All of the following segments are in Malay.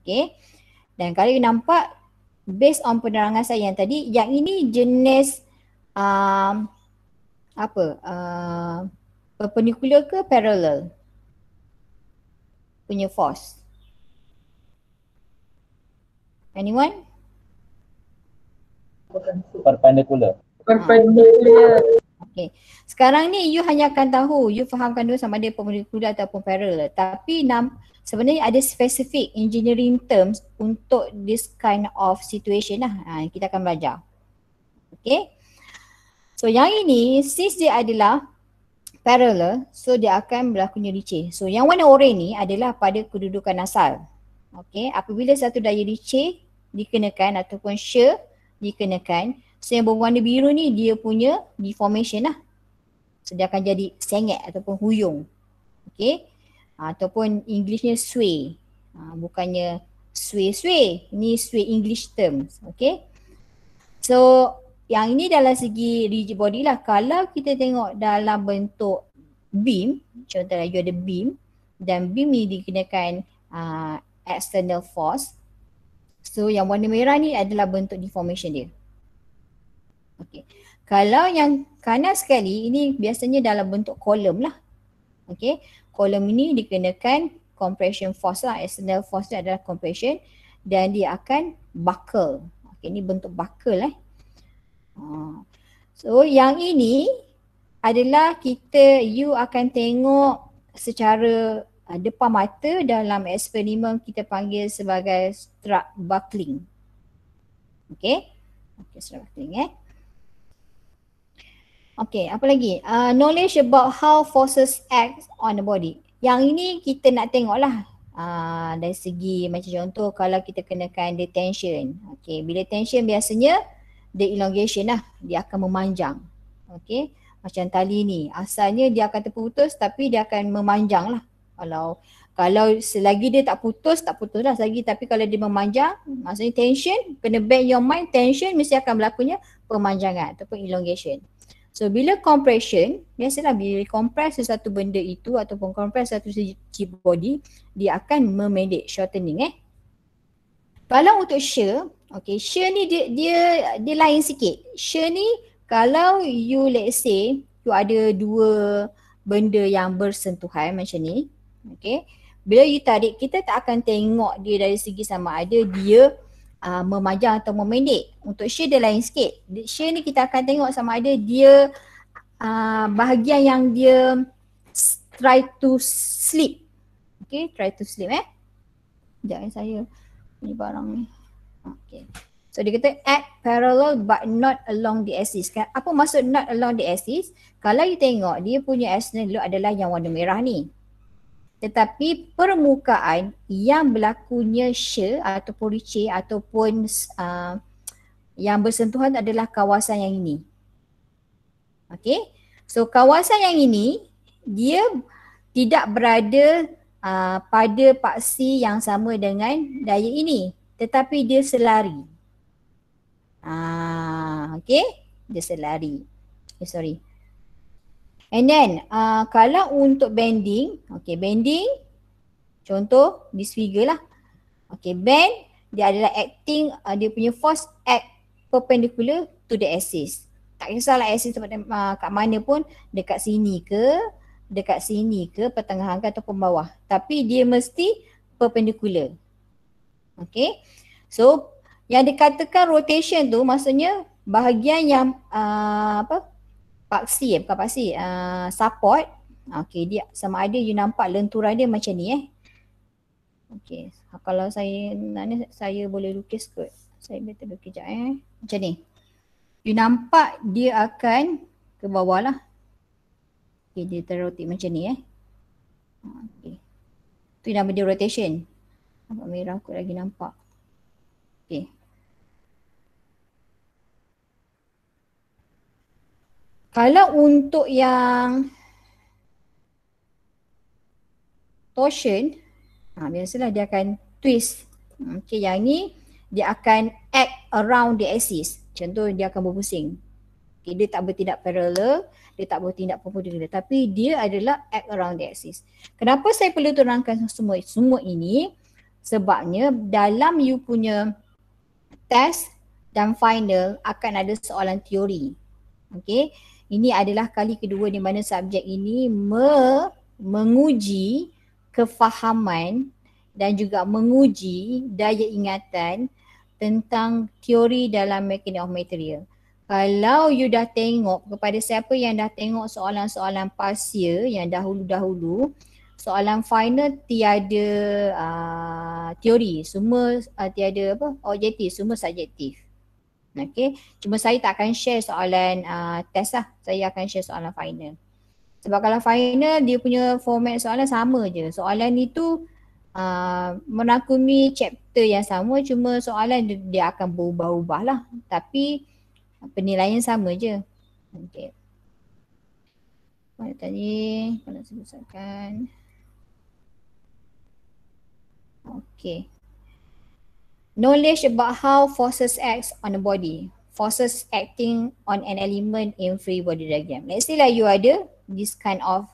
Okay. Dan kalau you nampak based on penerangan saya yang tadi, yang ini jenis perpendicular ke parallel punya force? Anyone? Perpendicular. Okay. Sekarang ni you hanya akan tahu, you fahamkan dulu sama ada perpendicular ataupun parallel. Tapi sebenarnya ada specific engineering terms untuk this kind of situation lah. Kita akan belajar. Okay. So yang ini, since dia adalah parallel, so dia akan berlakunya licin. So yang warna oranye ni adalah pada kedudukan asal. Okay. Apabila satu daya licin dikenakan ataupun shear dikenakan, so yang berwarna biru ni dia punya deformation lah. So dia akan jadi sengit ataupun huyung. Okay. Ataupun Englishnya sway. Bukannya sway. Ini sway English terms. Okay. So yang ini dalam segi rigid body lah. Kalau kita tengok dalam bentuk beam, contohnya you ada beam dan beam ni dikenakan external force. So yang warna merah ni adalah bentuk deformation dia. Okay. Kalau yang kanan sekali, ini biasanya dalam bentuk kolom lah. Okay. Kolom ini dikenakan compression force lah. External force dia adalah compression dan dia akan buckle. Okay, ini bentuk buckle So yang ini adalah you akan tengok secara depan mata dalam eksperimen kita panggil sebagai strut buckling. Okay. Okay, strut buckling Okay, apa lagi? Knowledge about how forces act on the body. Yang ini kita nak tengok lah dari segi macam contoh kalau kita kenakan dia tension. Okay, bila tension biasanya dia elongation lah, dia akan memanjang. Okay, macam tali ni asalnya dia akan terputus tapi dia akan memanjang lah. Kalau selagi dia tak putus lah selagi, tapi kalau dia memanjang maksudnya tension, kena bear your mind, tension mesti akan berlakunya pemanjangan ataupun elongation. So bila compression, biasalah bila compress sesuatu benda itu ataupun compress satu segi body, dia akan memendek, shortening Kalau untuk shear, okay, shear ni dia lain sikit. Shear ni kalau you let's say you ada dua benda yang bersentuhan macam ni, okay, bila you tarik, kita tak akan tengok dia dari segi sama ada dia memanjang atau memendek. Untuk shear dia lain sikit. Shear ni kita akan tengok sama ada dia bahagian yang dia try to slip. Okay, try to slip Sekejap saya ni barang ni. Okay. So dia kata act parallel but not along the axis. Apa maksud not along the axis? Kalau you tengok dia punya external load adalah yang warna merah ni. Tetapi permukaan yang berlakunya shear ataupun licin ataupun yang bersentuhan adalah kawasan yang ini. Okay. So kawasan yang ini dia tidak berada pada paksi yang sama dengan daya ini. Tetapi dia selari. Okay. Dia selari. Sorry. And then kalau untuk bending, okay, bending contoh this figure lah. Okay, bend dia adalah acting, dia punya force act perpendicular to the axis. Tak kisahlah axis kat mana pun, dekat sini ke, pertengahan ke ataupun bawah. Tapi dia mesti perpendicular. Okay. So yang dikatakan rotation tu maksudnya bahagian yang support. Okay, dia sama ada you nampak lenturan dia macam ni Okay, kalau saya boleh lukis kot. Saya betul lukis sekejap macam ni. You nampak dia akan ke bawah lah. Okay, dia terrotate macam ni Okay. Tu nama dia rotation. Nampak merah kot lagi nampak. Okay. Kalau untuk yang torsion, biasalah dia akan twist. Okay, yang ni dia akan act around the axis. Contoh dia akan berpusing. Okay, dia tak bertindak parallel, dia tak bertindak perpendicular, tapi dia adalah act around the axis. Kenapa saya perlu terangkan semua ini? Sebabnya dalam you punya test dan final akan ada soalan teori. Okey, ini adalah kali kedua di mana subjek ini menguji kefahaman dan juga menguji daya ingatan tentang teori dalam mechanics of material. Kalau you dah tengok, kepada siapa yang dah tengok soalan-soalan parsial yang dahulu-dahulu, soalan final tiada teori, semua tiada objektif, semua subjektif. Okay, cuma saya tak akan share soalan test lah, saya akan share soalan final. Sebab kalau final dia punya format soalan sama je, soalan itu merangkumi chapter yang sama, cuma soalan dia akan berubah-ubah lah, tapi penilaian sama je. Okay. Mana tadi, kalau saya besarkan. Okay. Knowledge about how forces act on the body. Forces acting on an element in free body diagram. Let's say lah you ada this kind of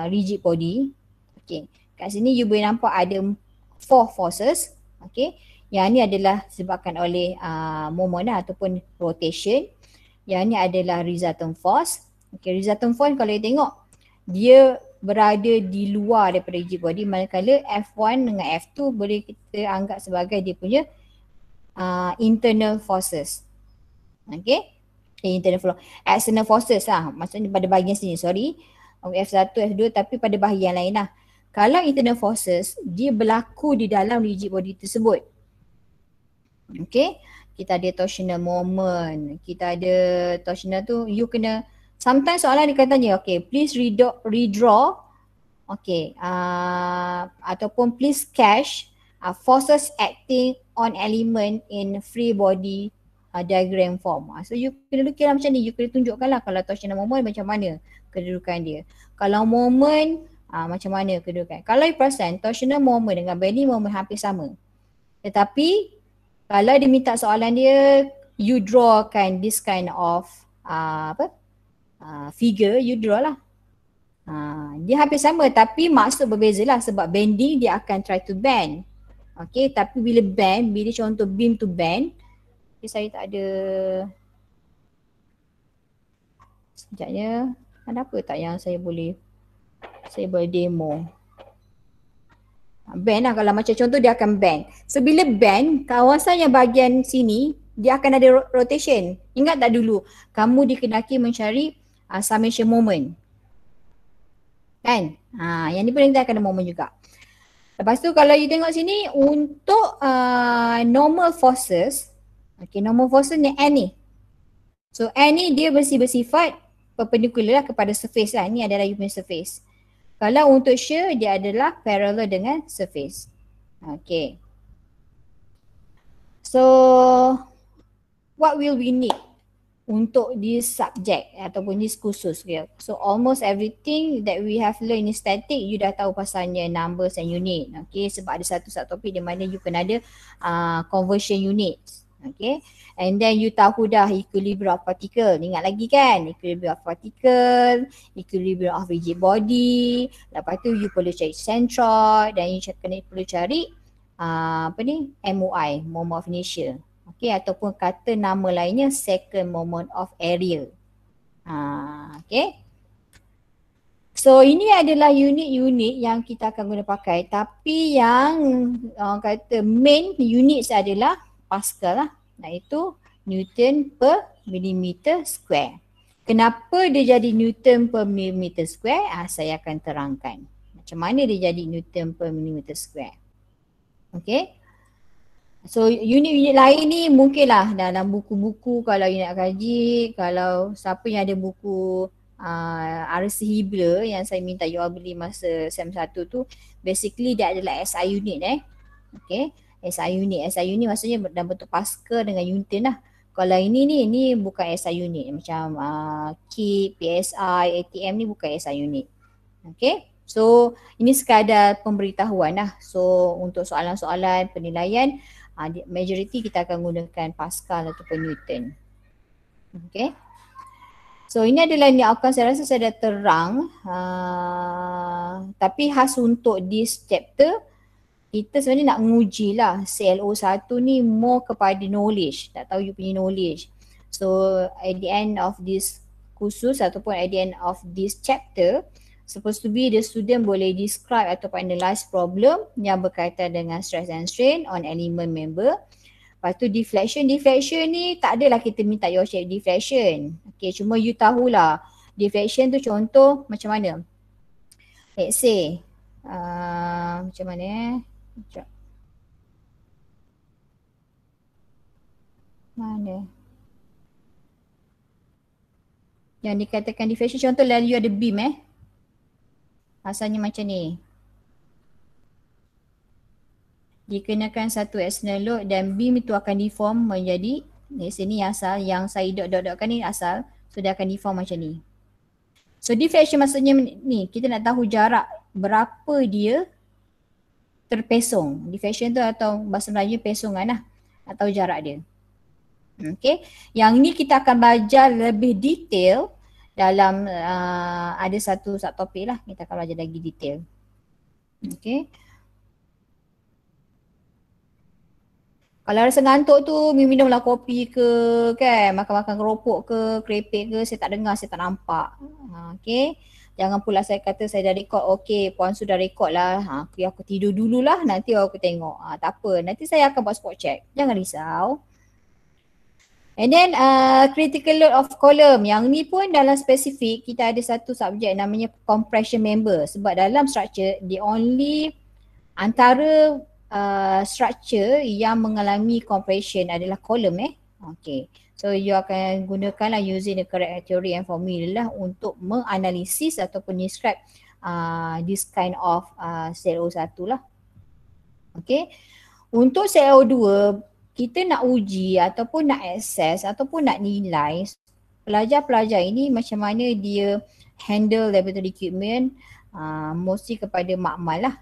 rigid body. Okay. Kat sini you boleh nampak ada 4 forces. Okay. Yang ni adalah disebabkan oleh moment lah, ataupun rotation. Yang ni adalah resultant force. Okay. Resultant force kalau you tengok, dia berada di luar daripada rigid body, manakala F1 dengan F2 boleh kita anggap sebagai dia punya internal forces. Okay, internal flow. External forces lah, maksudnya pada bahagian sini, sorry, F1, F2, tapi pada bahagian lain lah. Kalau internal forces, dia berlaku di dalam rigid body tersebut. Okay, kita ada torsional moment, kita ada torsional tu, you kena, sometimes soalan dia kata okay, please redraw, okay, ataupun please sketch forces acting on element in free body diagram form. So you kena lukis macam ni, you kena tunjukkan lah kalau torsional moment macam mana kedudukan dia. Kalau moment macam mana kedudukan. Kalau you perasan torsional moment dengan bending moment hampir sama. Tetapi kalau dia minta soalan dia, you drawkan this kind of figure, you draw lah. Dia hampir sama tapi maksud berbeza lah, sebab bending dia akan try to bend. Okay, tapi bila bend, bila contoh beam to bend, saya tak ada, sekejapnya, ada apa tak yang saya boleh demo. Bend lah, kalau macam contoh dia akan bend. So bila bend, kawasan yang bahagian sini, dia akan ada rotation. Ingat tak dulu, kamu dikenaki mencari summation moment. Kan? Yang ni pun kita akan ada moment juga. Lepas tu kalau you tengok sini, untuk normal forces, okay, normal forces ni N ni. So N ni dia bersifat perpendicular lah kepada surface lah. Ni adalah you punya surface. Kalau untuk shear, dia adalah parallel dengan surface. Okay. So, what will we need untuk this subject ataupun this khusus dia? So, almost everything that we have learned in static, you dah tahu pasalnya numbers and unit. Okay, sebab ada satu topik di mana you kena ada conversion units. Okay, and then you tahu dah equilibrium of particle. Ingat lagi kan? Equilibrium of particle, equilibrium of rigid body. Lepas tu you perlu cari centroid dan you perlu cari MOI, moment of inertia. Okay, ataupun kata nama lainnya second moment of area. Okay. So ini adalah unit-unit yang kita akan guna pakai, tapi yang kata main units adalah Pascal lah, iaitu Newton per millimeter square. Kenapa dia jadi Newton per millimeter square? Saya akan terangkan macam mana dia jadi Newton per millimeter square. Okay. So unit-unit lain ni mungkinlah dalam buku-buku kalau you nak kaji, kalau siapa yang ada buku RC Hibler yang saya minta you all beli masa SEM 1 tu, basically dia adalah SI unit Okay. SI unit maksudnya dalam bentuk Pascal dengan Newton lah. Kalau ini bukan SI unit, macam KIP, PSI, ATM ni bukan SI unit. Okay, so ini sekadar pemberitahuan lah. So untuk soalan-soalan penilaian, majority kita akan gunakan Pascal ataupun Newton. Okay, so ini adalah ni outcome, saya rasa saya dah terang. Tapi khas untuk this chapter, kita sebenarnya nak menguji lah ClO1 ni more kepada knowledge, tak tahu you punya knowledge. So at the end of this kursus ataupun at the end of this chapter, supposed to be the student boleh describe ataupun analyse problem yang berkaitan dengan stress and strain on element member. Lepas tu deflection ni tak adalah kita minta you check deflection. Okay, cuma you tahulah deflection tu contoh macam mana. Let's say macam mana sekejap. Mana yang dikatakan deflection, contoh lah you ada beam asalnya macam ni, dikenakan satu external load dan beam itu akan deform menjadi, sini asal, yang saya dot-dotkan ni asal, so dia akan deform macam ni. So deflection maksudnya ni, kita nak tahu jarak berapa dia terpesong. Deflection tu atau bahasa Melayu pesongan lah, atau jarak dia. Okay, yang ni kita akan belajar lebih detail dalam ada satu subtopik lah, kita akan belajar lagi detail. Okay. Kalau rasa ngantuk tu minumlah kopi ke kan, makan-makan keropok ke, kerepek ke, saya tak dengar, saya tak nampak. Okay. Jangan pula saya kata saya dah record, okay puan sudah record lah, aku tidur dululah, nanti aku tengok. Tak apa, nanti saya akan buat spot check, jangan risau. And then critical load of column, yang ni pun dalam spesifik kita ada satu subjek namanya compression member, sebab dalam structure the only antara structure yang mengalami compression adalah column Okay, so you akan gunakanlah using the correct theory and formula lah untuk menganalisis ataupun describe this kind of ClO1 lah. Okay, untuk ClO2 kita nak uji ataupun nak access ataupun nak nilai pelajar-pelajar ini macam mana dia handle laboratory equipment, mostly kepada makmal lah.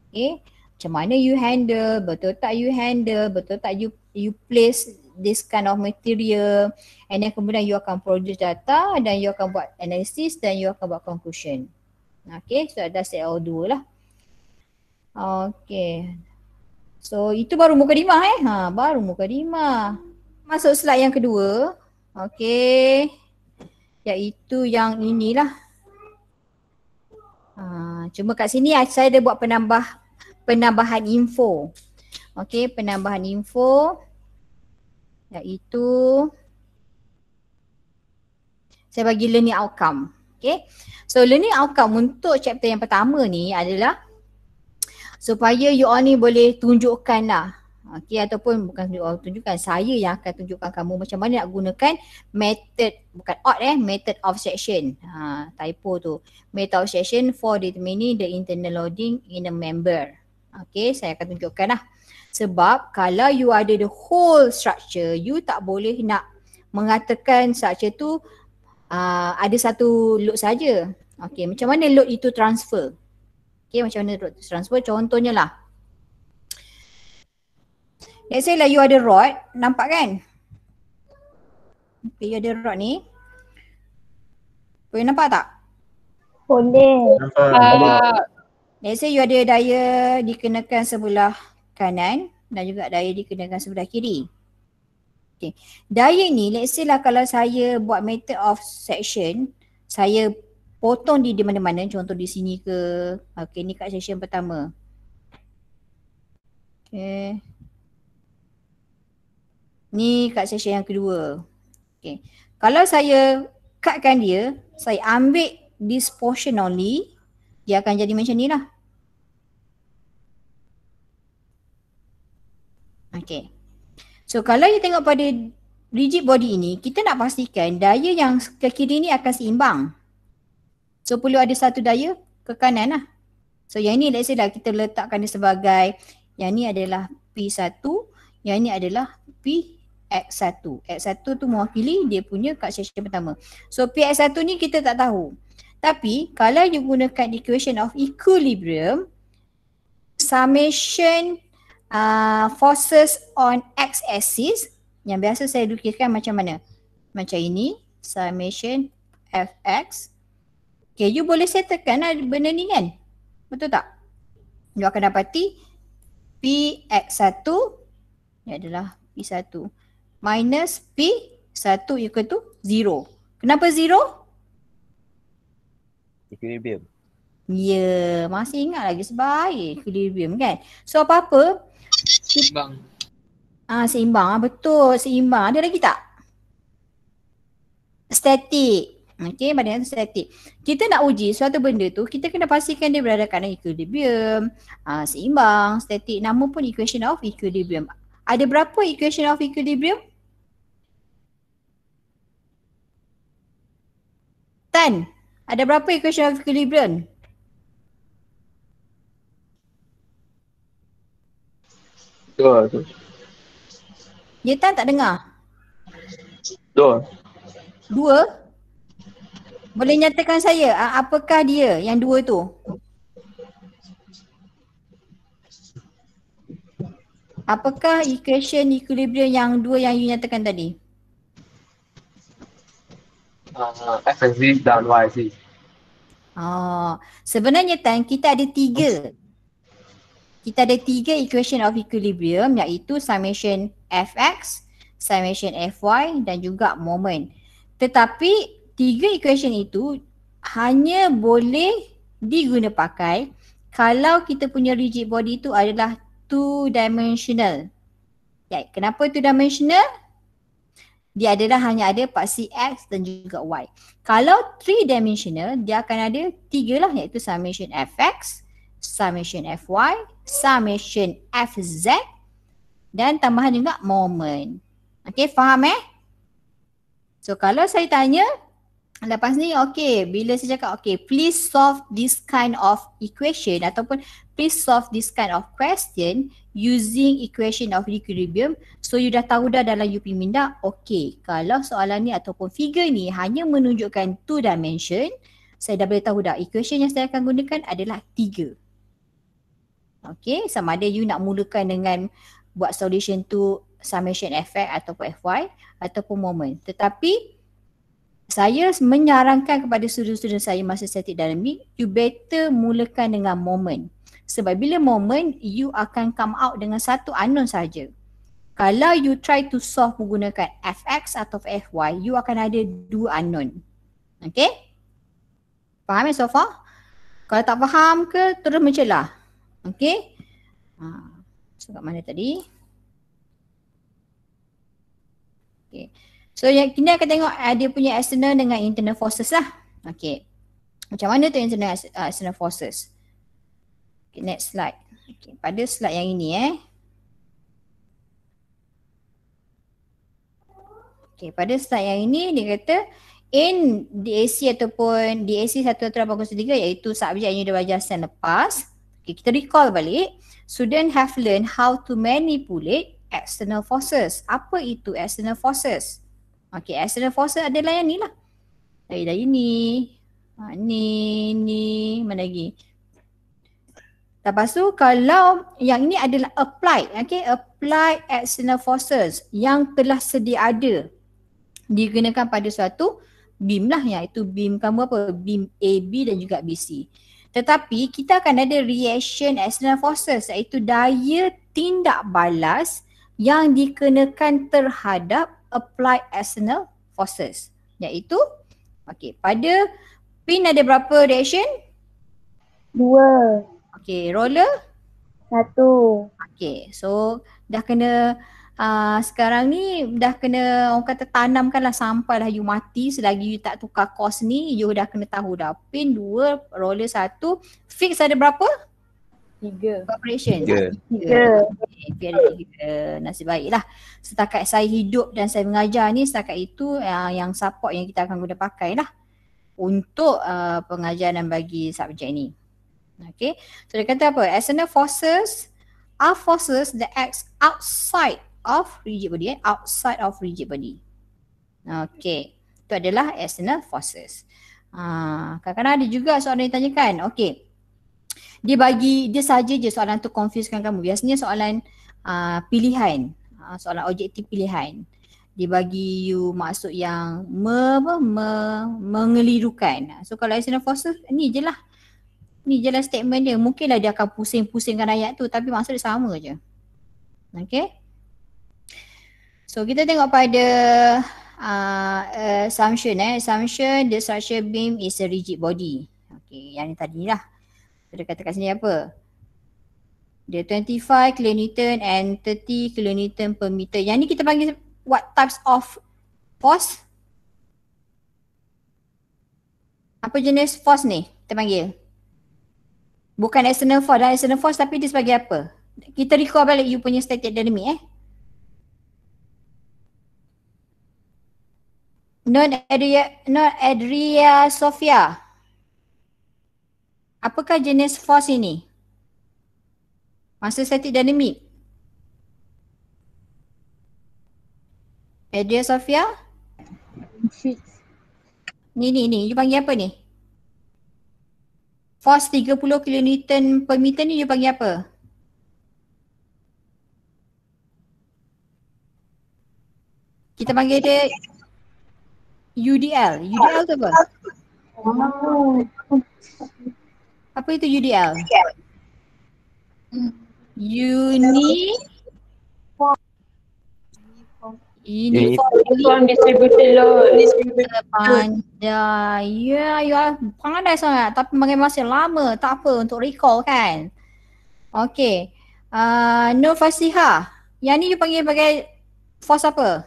Okay, macam mana you handle, betul tak you handle, betul tak you place this kind of material, and then kemudian you akan produce data dan you akan buat analysis dan you akan buat conclusion. Okay, so ada ClO2 lah. Okay, so itu baru mukadimah baru mukadimah. Masuk slide yang kedua. Okay, iaitu yang inilah. Cuma kat sini saya ada buat penambahan info. Okay, penambahan info iaitu saya bagi learning outcome. Okay, so learning outcome untuk chapter yang pertama ni adalah supaya you all ni boleh tunjukkan lah, okay, ataupun bukan tunjukkan, saya yang akan tunjukkan kamu macam mana nak gunakan method, bukan method of section, typo tu, method of section for determining the internal loading in a member. Okay, saya akan tunjukkan lah. Sebab kalau you ada the whole structure, you tak boleh nak mengatakan structure tu ada satu load saja. Okay, macam mana load itu transfer? Okay, macam mana load transfer? Contohnya lah, let's say lah you ada rod, nampak kan? Okay, you ada rod ni. Boleh nampak tak? Boleh. Nampak. Let's say you ada daya dikenakan sebelah kanan dan juga daya dikenakan sebelah kiri. Okay, daya ni let's say lah kalau saya buat method of section, saya potong di mana-mana, contoh di sini ke. Okay, ni kat section pertama. Okay, ni kat section yang kedua. Okay, kalau saya cutkan dia, saya ambil this portion only, dia akan jadi macam ni lah. Okay, so kalau you tengok pada rigid body ini, kita nak pastikan daya yang ke kiri ni akan seimbang. So perlu ada satu daya ke kanan lah. So yang ni let's say lah kita letakkan dia sebagai, yang ni adalah P1, yang ni adalah Px1. X1 tu mewakili dia punya kat section pertama. So Px1 ni kita tak tahu. Tapi kalau you gunakan equation of equilibrium, summation forces on x-axis, yang biasa saya lukiskan macam mana? Macam ini, summation fx. Okay, you boleh settlekan lah benda ni kan? Betul tak? You akan dapati Px1 ni adalah P1 minus P1 equal to 0. Kenapa 0? Equilibrium. Ya, masih ingat lagi sebaik equilibrium kan. So apa-apa? Seimbang. Seimbang. Betul, seimbang. Ada lagi tak? Statik. Okey, badan tu statik. Kita nak uji suatu benda tu, kita kena pastikan dia berada kat equilibrium, seimbang, statik. Nama pun equation of equilibrium. Ada berapa equation of equilibrium? Tan, ada berapa equation of equilibrium? Dua tu. Ya Tan tak dengar? Dua. 2? Boleh nyatakan saya apakah dia yang 2 tu? Apakah equation equilibrium yang 2 yang you nyatakan tadi? X and Z dan Y Z. Sebenarnya Tan, kita ada 3. Kita ada 3 equation of equilibrium, iaitu summation fx, summation fy dan juga moment. Tetapi 3 equation itu hanya boleh diguna pakai kalau kita punya rigid body itu adalah 2-dimensional. Ya, kenapa 2-dimensional? Dia adalah hanya ada paksi X dan juga Y. Kalau 3-dimensional, dia akan ada 3 lah, iaitu summation fx, summation fy, summation fz dan tambahan juga moment. Okay, faham So kalau saya tanya lepas ni, okay, bila saya cakap okay, please solve this kind of equation ataupun please solve this kind of question using equation of equilibrium, so you dah tahu dah dalam UP Minda, okay, kalau soalan ni ataupun figure ni hanya menunjukkan 2 dimension, saya dah boleh tahu dah equation yang saya akan gunakan adalah 3. Okay, sama ada you nak mulakan dengan buat solution tu summation fx ataupun fy ataupun moment. Tetapi saya menyarankan kepada student-student saya masa static dynamic, you better mulakan dengan moment. Sebab bila moment, you akan come out dengan satu unknown saja. Kalau you try to solve menggunakan fx atau fy, you akan ada 2 unknown. Okay? Faham so far? Kalau tak faham ke, terus mencelah. Okay? So kat mana tadi? Okay. So yang kini akan tengok dia punya external dengan internal forces lah. Okay. Macam mana tu internal external forces? Okay, next slide. Okay, pada slide yang ini Okay, pada slide yang ini dia kata in DAC ataupun DAC 1/3 iaitu subjek yang dah belajar sen lepas. Okay, kita recall balik. Student have learned how to manipulate external forces. Apa itu external forces? Okay, external forces adalah yang ni lah. Dari ni. Ni. Mana lagi? Lepas tu kalau yang ini adalah applied. Okay, applied external forces yang telah sedia ada. Digunakan pada suatu beam lah, iaitu beam kamu apa? Beam AB dan juga BC. Tetapi kita akan ada reaction external forces, iaitu daya tindak balas yang dikenakan terhadap applied external forces. Iaitu, okay, pada pin ada berapa reaction? 2, Okay, roller? 1. Okay, so dah kena sekarang ni dah kena orang kata tanamkanlah sampailah you mati. Selagi you tak tukar course ni, you dah kena tahu dah. Pin 2, roller 1, fix ada berapa? 3. Operation? 3. 3. Okay, ada 3. Nasib baiklah. Setakat saya hidup dan saya mengajar ni, setakat itu yang support yang kita akan guna pakai lah untuk pengajaran bagi subjek ni. Okay, so dia kata apa? External forces are forces that act outside of rigid body, outside of rigid body. Okay, itu adalah external forces. Kadang-kadang ada juga soalan yang ditanyakan. Okay, dia saja je soalan tu confusekan kamu. Biasanya soalan pilihan, soalan objektif pilihan. Dia bagi you maksud yang mengelirukan. So kalau external forces ni je lah. Ni je lah statement dia. Mungkinlah dia akan pusing-pusingkan ayat tu tapi maksud dia sama je. Okay. So kita tengok pada assumption. Assumption the structure beam is a rigid body. Okay, yang ni tadi lah. Kita kata kat sini apa? Dia 25 kilonewton and 30 kilonewton per meter. Yang ni kita panggil what types of force? Apa jenis force ni kita panggil? Bukan external force. Dan external force tapi dia sebagai apa? Kita recall balik you punya static dynamic Non-Adria Sophia. Apakah jenis force ini? Masa static dynamic. Adria Sophia? Ni, you panggil apa ni? Force 30 kilonewton per meter ni you panggil apa? Kita panggil dia UDL. UDL tu apa? Apa itu UDL? Uniform distributed load. Pandai. Ya, you pandai sangat. Tapi mengambil masa lama. Tak apa untuk recall kan. Okay. Nur Fasiha. Yang ni you panggil sebagai force apa?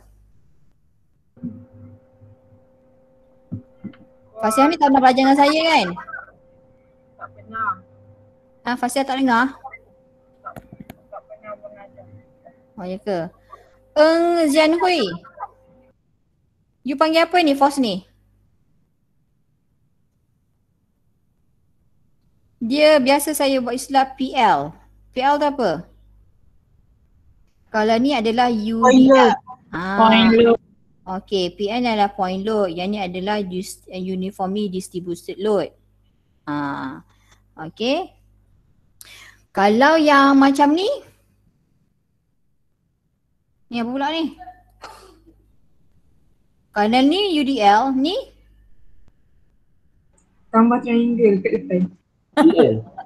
Fasiha ni tak pernah belajar dengan saya kan? Tak pernah. Fasiha tak dengar? Tak pernah mengajar. Oh ya ke? Eng Zian Hui. You panggil apa ni force ni? Dia biasa saya buat istilah PL. PL tu apa? Kalau ni adalah UDL. Point load. Okay, PN adalah point load. Yang ni adalah uniformly distributed load. Okay. Kalau yang macam ni apa pula ni? Kalau ni UDL, ni? Tambah triangle kat depan.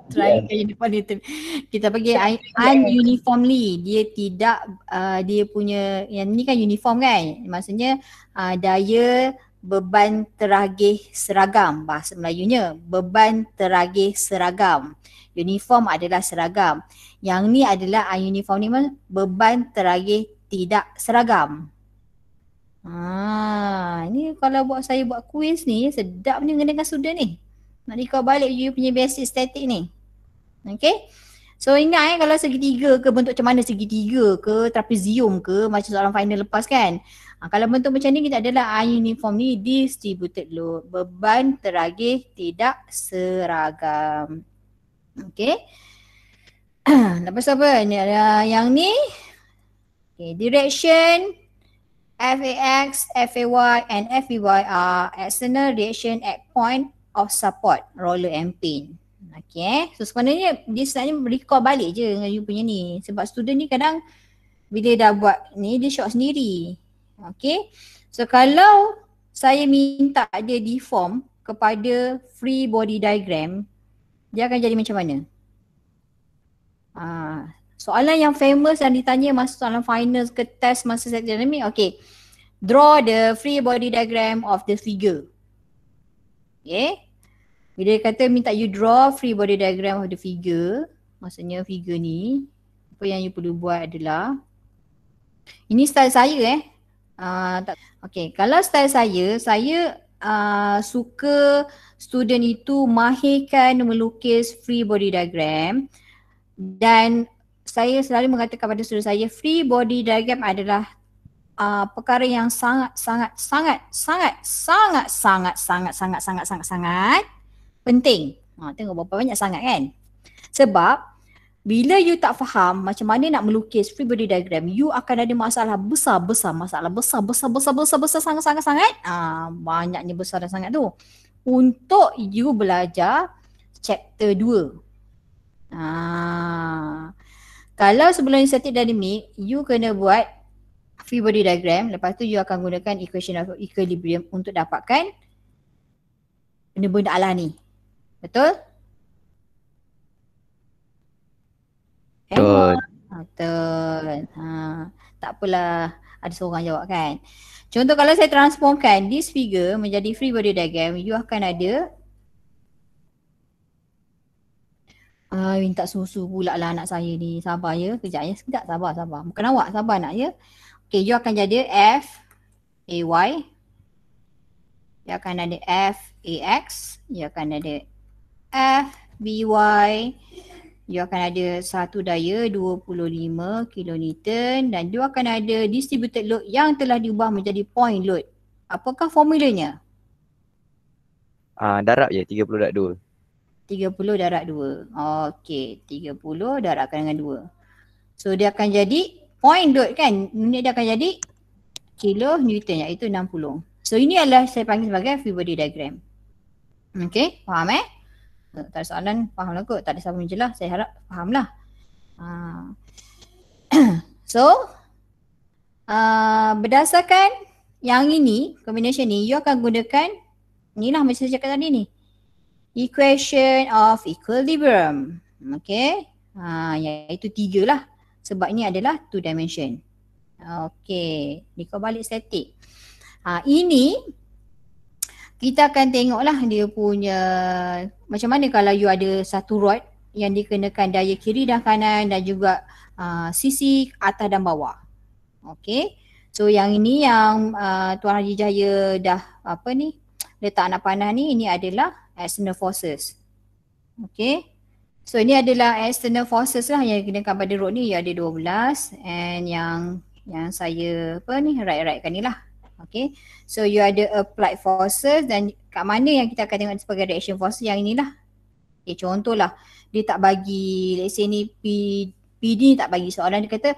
Triangle yang depan dia tu. Kita panggil ununiformly. Dia tidak, dia punya, yang ni kan uniform kan? Maksudnya daya beban teragih seragam. Bahasa Melayunya, beban teragih seragam. Uniform adalah seragam. Yang ni adalah uniform ni beban teragih tidak seragam. Ni kalau saya buat quiz ni, sedap ni dengan student ni. Nak recall balik you punya basic static ni. Okay. So ingat kalau segitiga ke bentuk macam mana, segitiga ke, trapezium ke, macam soalan final lepas kan. Kalau bentuk macam ni kita adalah uniformly distributed load. Beban teragih tidak seragam. Okay. Lepas apa? Ni ada yang ni. Okay, direction, FAX, FAY and FVY are external reaction at point of support, roller and pin. Okay, so sebenarnya dia sebenarnya recall balik je dengan you punya ni. Sebab student ni kadang bila dah buat ni dia shock sendiri. Okay, so kalau saya minta dia deform kepada free body diagram, dia akan jadi macam mana? Soalan yang famous yang ditanya masa soalan final ke test masa static dynamic. Okay, draw the free body diagram of the figure. Okay, bila dia kata minta you draw free body diagram of the figure, maksudnya figure ni, apa yang you perlu buat adalah, ini style saya okay, kalau style saya suka student itu mahirkan melukis free body diagram. Dan saya selalu mengatakan kepada student saya, free body diagram adalah perkara yang sangat penting. Tengok berapa banyak sangat kan. Sebab bila you tak faham macam mana nak melukis free body diagram, you akan ada masalah besar sangat. Banyaknya besar dan sangat tu. Untuk you belajar chapter 2. Kalau sebelum static dynamic, you kena buat free body diagram. Lepas tu you akan gunakan equation of equilibrium untuk dapatkan benda-benda ala ni. Betul? Betul. Betul. Tak apalah, ada seorang jawab kan. Contoh kalau saya transformkan this figure menjadi free body diagram, you akan ada minta susu pula lah anak saya ni. Sabar ya, kejap ya, sekejap, sabar. Bukan awak, sabar nak ya. Okay, you akan jadi F A Y. You akan ada F A X. You akan ada F B Y. You akan ada satu daya 25 kilonewton dan you akan ada distributed load yang telah diubah menjadi point load. Apakah formulanya? Darab je 30/2. 30 darab 2. Okey, 30 darabkan dengan 2. So dia akan jadi point load kan? Unit dia akan jadi kilo newton iaitu 60. So ini adalah saya panggil sebagai free body diagram. Okey, faham Tak ada soalan, faham lah kot. Tak ada siapa menjelah, saya harap faham lah. So, berdasarkan yang ini, combination ni, you akan gunakan inilah macam saya cakap tadi ni. Equation of equilibrium. Okay. Iaitu 3 lah. Sebab ini adalah 2 dimension. Okay. Dikau balik statik. Ini kita akan tengoklah dia punya macam mana kalau you ada satu rod yang dikenakan daya kiri dan kanan dan juga sisi atas dan bawah. Okay. So yang ini yang Tuan Haji Jaya dah letak anak panah ni, ini adalah external forces. Okay. So ini adalah external forces lah yang dikenakan pada rod ni. Ada 12 and yang saya right-rightkan ni lah. Okay. So you ada applied forces dan kat mana yang kita akan tengok sebagai reaction forces yang inilah. Okay, contohlah dia tak bagi, let's say ni PD ni tak bagi soalan, dia kata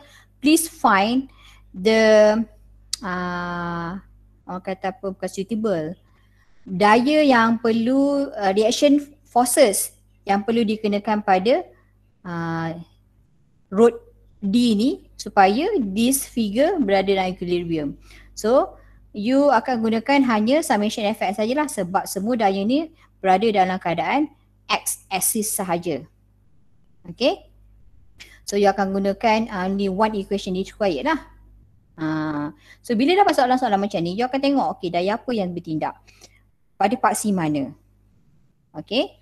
please find the orang kata apa, bukan suitable, daya yang perlu reaction forces yang perlu dikenakan pada rod D ni supaya this figure berada dalam equilibrium. So you akan gunakan hanya summation effect sajalah sebab semua daya ni berada dalam keadaan x axis sahaja. Okay. So you akan gunakan only one equation required lah. So bila dapat soalan-soalan macam ni, you akan tengok okay daya apa yang bertindak pada paksi mana. Okay.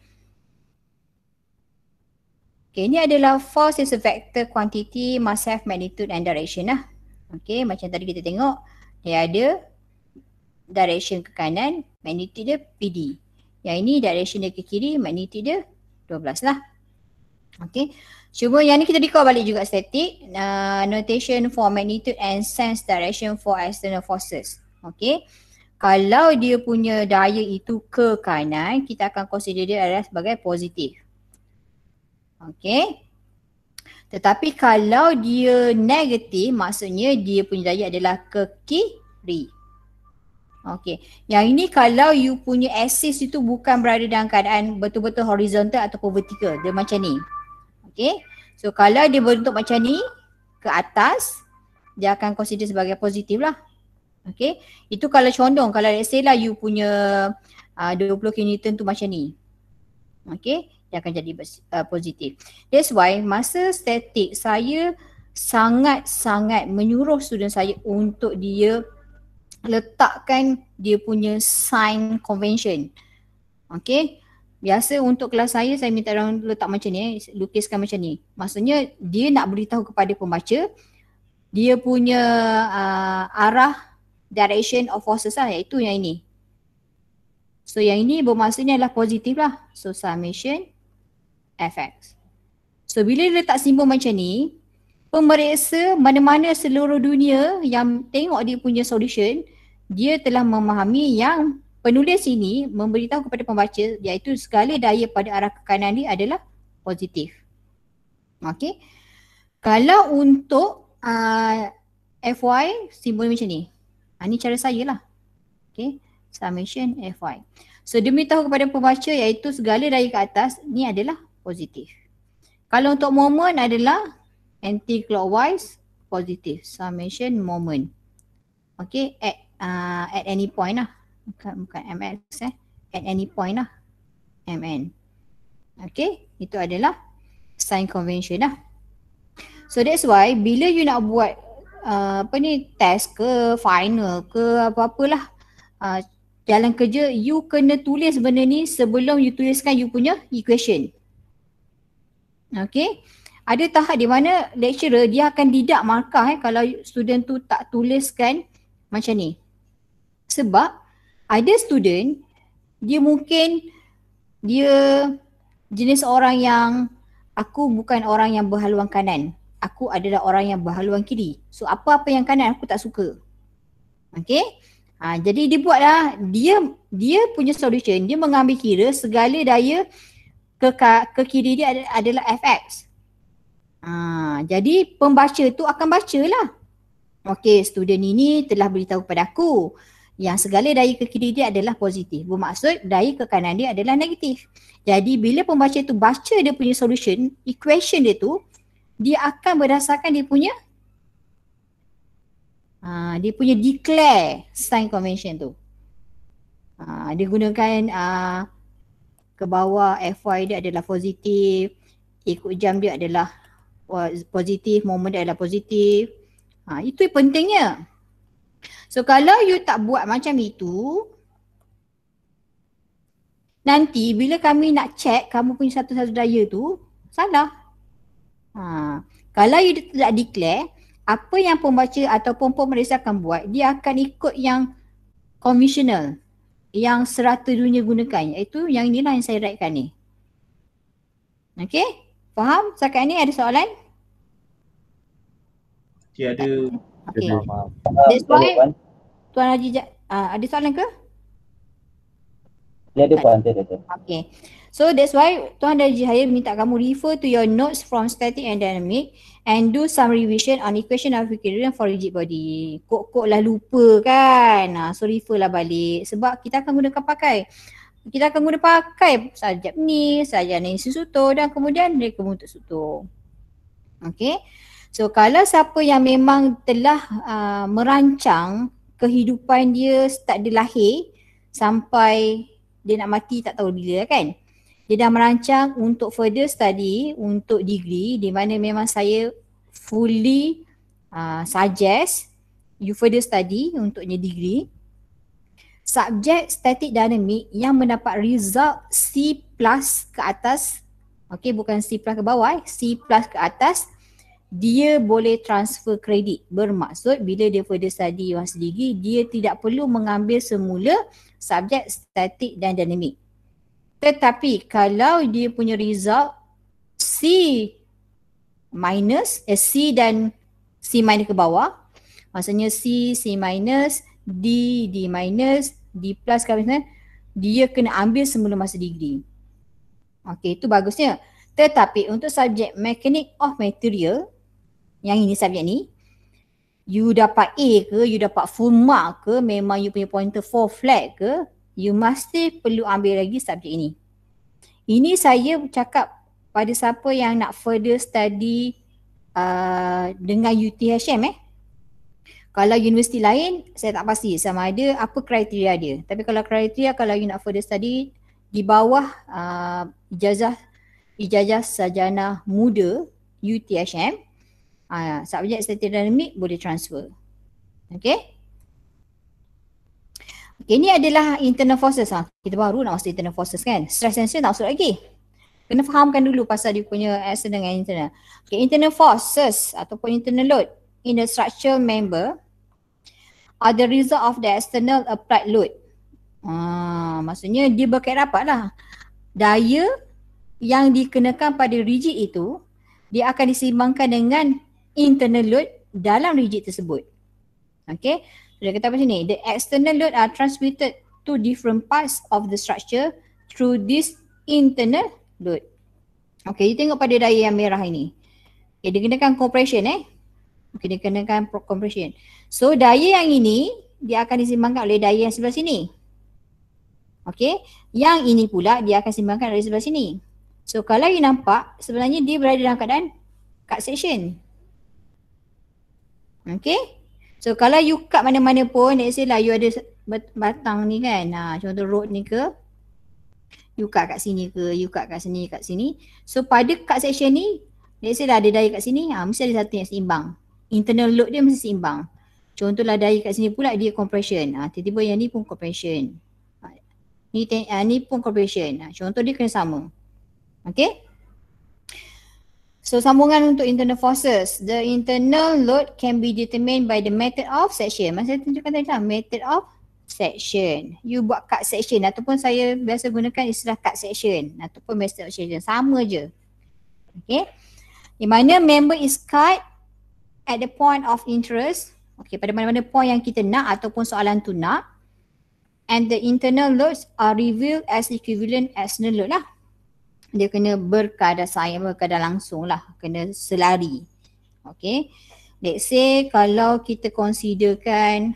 Okay, ini adalah force is a vector quantity must have magnitude and direction lah. Okay, macam tadi kita tengok dia ada direction ke kanan, magnitude dia PD. Yang ini direction dia ke kiri, magnitude dia 12 lah. Okay, cuma yang ni kita recall balik juga static, notation for magnitude and sense direction for external forces. Okay, kalau dia punya daya itu ke kanan, kita akan consider dia adalah sebagai positif. Okay, tetapi kalau dia negatif, maksudnya dia punya daya adalah ke kiri. Okay, yang ini kalau you punya axis itu bukan berada dalam keadaan betul-betul horizontal ataupun vertical, dia macam ni. Okay, so kalau dia bentuk macam ni ke atas, dia akan consider sebagai positif lah. Okay, itu kalau condong, kalau let's say lah you punya 20 kN tu macam ni. Okay, dia akan jadi positif. That's why masa statik saya sangat-sangat menyuruh student saya untuk dia letakkan dia punya sign convention. Okay, biasa untuk kelas saya minta orang letak macam ni, lukiskan macam ni. Maksudnya dia nak beritahu kepada pembaca dia punya arah direction of forces lah, iaitu yang ini. So yang ini bermaksudnya adalah positif lah. So summation fx. So bila dia letak simbol macam ni, pemeriksa mana-mana seluruh dunia yang tengok dia punya solution, dia telah memahami yang penulis ini memberitahu kepada pembaca iaitu segala daya pada arah ke kanan ni adalah positif. Okay. Kalau untuk Fy simbol macam ni. Ini cara saya lah. Okay. Summation Fy. So dia beritahu kepada pembaca iaitu segala daya ke atas ni adalah positif. Kalau untuk moment adalah anti-clockwise positif. Summation moment. Okay. At any point lah. Bukan mx at any point lah. Mn. Okay. Itu adalah sign convention lah. So that's why bila you nak buat test ke, final ke, apa-apalah jalan kerja, you kena tulis benda ni sebelum you tuliskan you punya equation. Okay. Ada tahap di mana lecturer dia akan didak markah kalau student tu tak tuliskan macam ni. Sebab ada student dia mungkin dia jenis orang yang aku bukan orang yang berhaluan kanan. Aku adalah orang yang berhaluan kiri. So apa-apa yang kanan aku tak suka. Okay. Jadi dia buatlah, dia punya solution, dia mengambil kira segala daya ke kiri dia adalah fx. Jadi pembaca tu akan baca lah. Okay, student ini telah beritahu kepada aku yang segala daya ke kiri dia adalah positif. Bermaksud daya ke kanan dia adalah negatif. Jadi bila pembaca tu baca dia punya solution, equation dia tu, dia akan berdasarkan dia punya declare sign convention tu. Dia gunakan ke bawah FY dia adalah positif, ikut jam dia adalah positif, moment dia adalah positif. Itu pentingnya. So kalau you tak buat macam itu, nanti bila kami nak check kamu punya satu-satu daya tu salah. Kalau you tidak declare, apa yang pembaca ataupun pemeriksa akan buat, dia akan ikut yang conventional, yang serata dunia gunakan, iaitu yang inilah yang saya writekan ni. Okay, faham? Setakat ni ada soalan? Okay, ada. Okay. That's why Tuan Haji ada soalan ke? Dia ada Puan, ada. Okay. So that's why Tuan Haji Hayir minta kamu refer to your notes from static and dynamic and do some revision on equation of equilibrium for rigid body. Kok lah lupa kan. So refer lah balik sebab kita akan pakai sajak ni, sajak ni Suto dan kemudian reka buntut Suto. Okay. So kalau siapa yang memang telah merancang kehidupan dia start dia lahir sampai dia nak mati tak tahu bila kan. Dia dah merancang untuk further study, untuk degree, di mana memang saya fully suggest you further study untuknya degree. Subjek static dynamic yang mendapat result C+ ke atas, okay, bukan C+ ke bawah, C+ ke atas, dia boleh transfer kredit. Bermaksud bila dia further study masa degree, dia tidak perlu mengambil semula subjek static dan dynamic. Tetapi kalau dia punya result C dan C minus ke bawah, maksudnya C minus, D minus, D plus ke atas, dia kena ambil semula masa degree. Okey, itu bagusnya. Tetapi untuk subjek mechanic of material, yang ini subjek ni, you dapat A ke, you dapat full mark ke, memang you punya pointer 4 flat ke, you mesti perlu ambil lagi subjek ini. Ini saya cakap pada siapa yang nak further study dengan UTHM. Kalau universiti lain, saya tak pasti sama ada apa kriteria dia. Tapi kalau kriteria, kalau you nak further study di bawah ijazah sarjana muda UTHM, subjek static dynamic boleh transfer. Okay. Okay, ini adalah internal forces. Kita baru nak masuk internal forces kan. Stress tension tak masuk lagi. Kena fahamkan dulu pasal dia punya external dengan internal. Okay, internal forces ataupun internal load in the structural member are the result of the external applied load. Maksudnya dia berkait rapat lah. Daya yang dikenakan pada rigid itu, dia akan diseimbangkan dengan internal load dalam rigid tersebut. Okay. Dia kata macam ni, the external load are transmitted to different parts of the structure through this internal load. Okay, you tengok pada daya yang merah ini. Okay, dia kenakan compression Okay, dia kenakan compression. So daya yang ini, dia akan diseimbangkan oleh daya yang sebelah sini. Okay, yang ini pula dia akan seimbangkan oleh sebelah sini. So kalau you nampak, sebenarnya dia berada dalam keadaan cut section. Okay. So kalau you cut mana-mana pun, let's say lah you ada batang ni kan, contoh road ni ke, you cut kat sini ke, you cut kat sini, kat sini. So pada cut section ni, let's say lah ada daya kat sini, mesti ada satu yang seimbang. Internal load dia mesti seimbang. Contohlah daya kat sini pula dia compression. Tiba-tiba yang ni pun compression. Ni pun compression. Contoh dia kena sama. Okay. So sambungan untuk internal forces. The internal load can be determined by the method of section. Masa saya tunjukkan tadi lah, method of section. You buat cut section ataupun saya biasa gunakan istilah cut section ataupun method of section. Sama je. Okay. Di mana member is cut at the point of interest. Okay, pada mana-mana point yang kita nak ataupun soalan tu nak. And the internal loads are revealed as equivalent external load lah. Dia kena berkadar langsung lah. Kena selari. Okay. Let's say kalau kita considerkan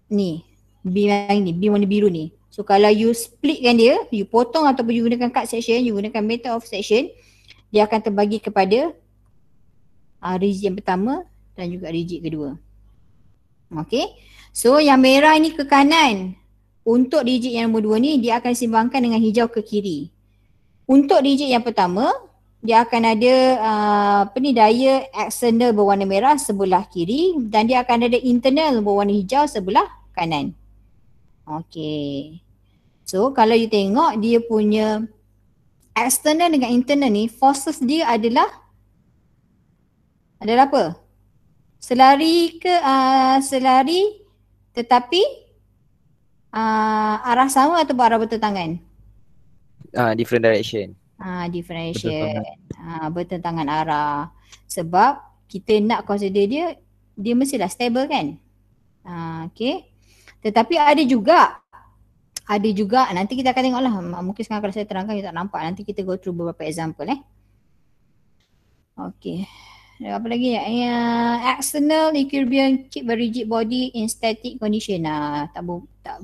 ni. Beam yang ni. Beam warna biru ni. So kalau you splitkan dia. You potong ataupun you gunakan cut section. You gunakan method of section. Dia akan terbagi kepada rigid yang pertama dan juga rigid kedua. Okay. So yang merah ni ke kanan. Untuk rigid yang nombor 2 ni, dia akan disimbangkan dengan hijau ke kiri. Untuk rigid yang pertama, dia akan ada daya external berwarna merah sebelah kiri dan dia akan ada internal berwarna hijau sebelah kanan. Okay. So kalau you tengok dia punya external dengan internal ni, forces dia adalah apa? Selari ke selari tetapi arah sama atau arah bertentangan? Different direction. Different direction. Bertentangan arah. Sebab kita nak consider dia mestilah stable kan? Okay. Tetapi ada juga nanti kita akan tengok lah. Mungkin sekarang kalau saya terangkan kita tak nampak. Nanti kita go through beberapa example Okay. Apa lagi ya? External equilibrium keep a rigid body in static condition. Tak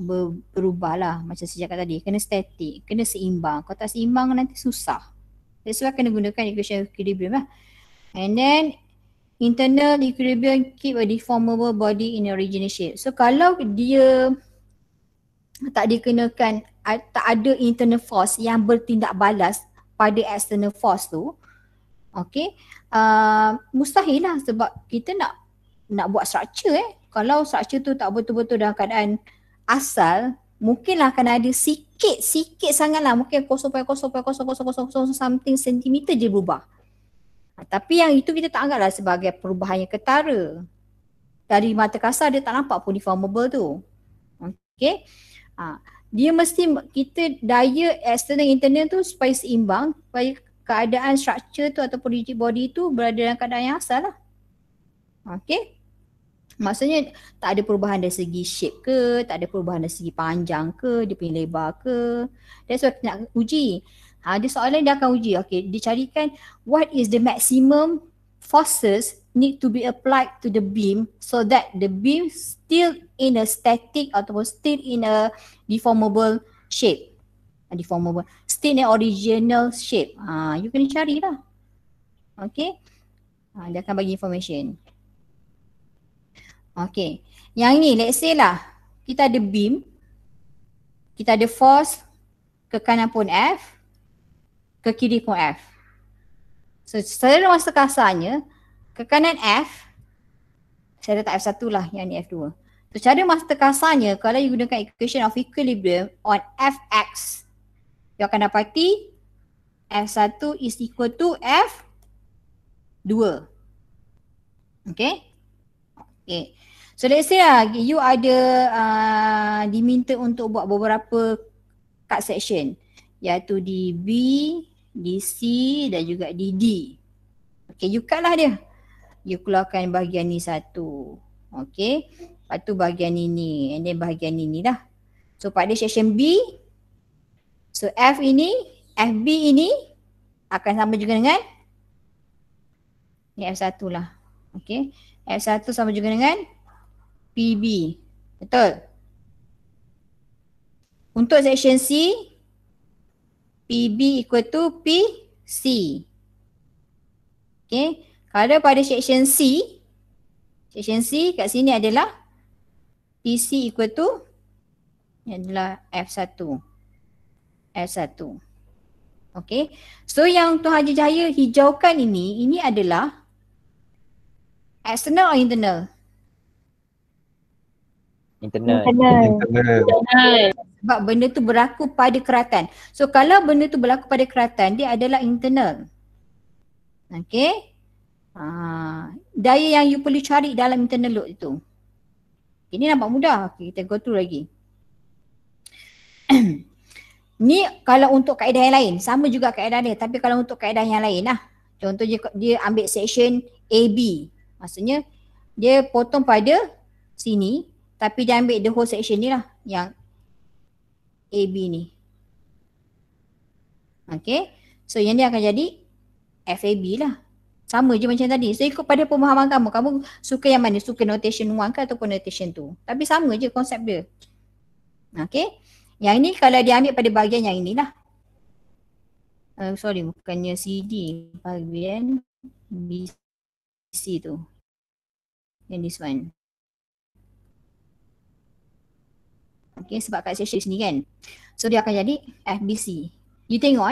berubah lah macam saya cakap tadi. Kena static, kena seimbang. Kalau tak seimbang nanti susah. That's why kena gunakan equation equilibrium lah. And then internal equilibrium keep a deformable body in original shape. So kalau dia tak dikenakan, tak ada internal force yang bertindak balas pada external force tu, okay, mustahil lah sebab kita nak buat structure Kalau structure tu tak betul-betul dalam keadaan asal, mungkinlah akan ada sikit sangat lah, mungkin 0.00000 something sentimeter je berubah. Tapi yang itu kita tak anggaplah sebagai perubahan yang ketara. Dari mata kasar dia tak nampak pun deformable tu. Okay. Dia mesti kita daya external internal tu supaya seimbang, supaya keadaan structure tu ataupun rigid body tu berada dalam keadaan yang asal lah. Okay. Maksudnya tak ada perubahan dari segi shape ke, tak ada perubahan dari segi panjang ke, dia punya lebar ke. That's why nak uji. Ada soalan dia akan uji. Okay, dicarikan what is the maximum forces need to be applied to the beam so that the beam still in a static ataupun still in a deformable shape. Still in a original shape. You kena carilah. Okay. Dia akan bagi information. Okay. Yang ni let's say lah kita ada beam, kita ada force ke kanan pun F, ke kiri pun F. So secara masa kasarnya ke kanan F, saya letak F1 lah, yang ni F2. So cara masa kasarnya kalau you gunakan equation of equilibrium on Fx, you akan dapati F1 is equal to F2. Okay. Okay. So let's say lah you ada diminta untuk buat beberapa cut section, iaitu di B, di C dan juga di D. Okay, you cut lah dia. You keluarkan bahagian ni satu. Okay. Lepas tu bahagian ini and then bahagian ini lah. So pada section B, so F ini, FB ini akan sama juga dengan ni F1 lah. Okay. F1 sama juga dengan PB. Betul? Untuk section C, PB equal to PC. Okay. Kalau pada section C kat sini adalah PC equal to, ni adalah F1. Okay. So yang Tuan Haji Jaya hijaukan ini adalah external or internal? Internal. Internal. Sebab benda tu berlaku pada keratan. So kalau benda tu berlaku pada keratan, dia adalah internal. Okay. Daya yang you perlu cari dalam internal load itu. Ini nampak mudah. Okay, kita go through lagi. Ni kalau untuk kaedah yang lain, sama juga kaedah dia. Tapi kalau untuk kaedah yang lain lah. Contoh dia ambil section AB. Maksudnya dia potong pada sini, tapi dia ambil the whole section ni lah. Yang AB ni. Okay. So yang dia akan jadi FAB lah. Sama je macam tadi. So ikut pada pemahaman kamu. Kamu suka yang mana? Suka notation 1 ke ataupun notation 2? Tapi sama je konsep dia. Okay. Yang ini kalau dia ambil pada bahagian yang inilah. Sorry, bukannya CD. Bahagian BC tu. Yang this one. Okay, sebab kat section sini kan. So dia akan jadi FBC. You tengok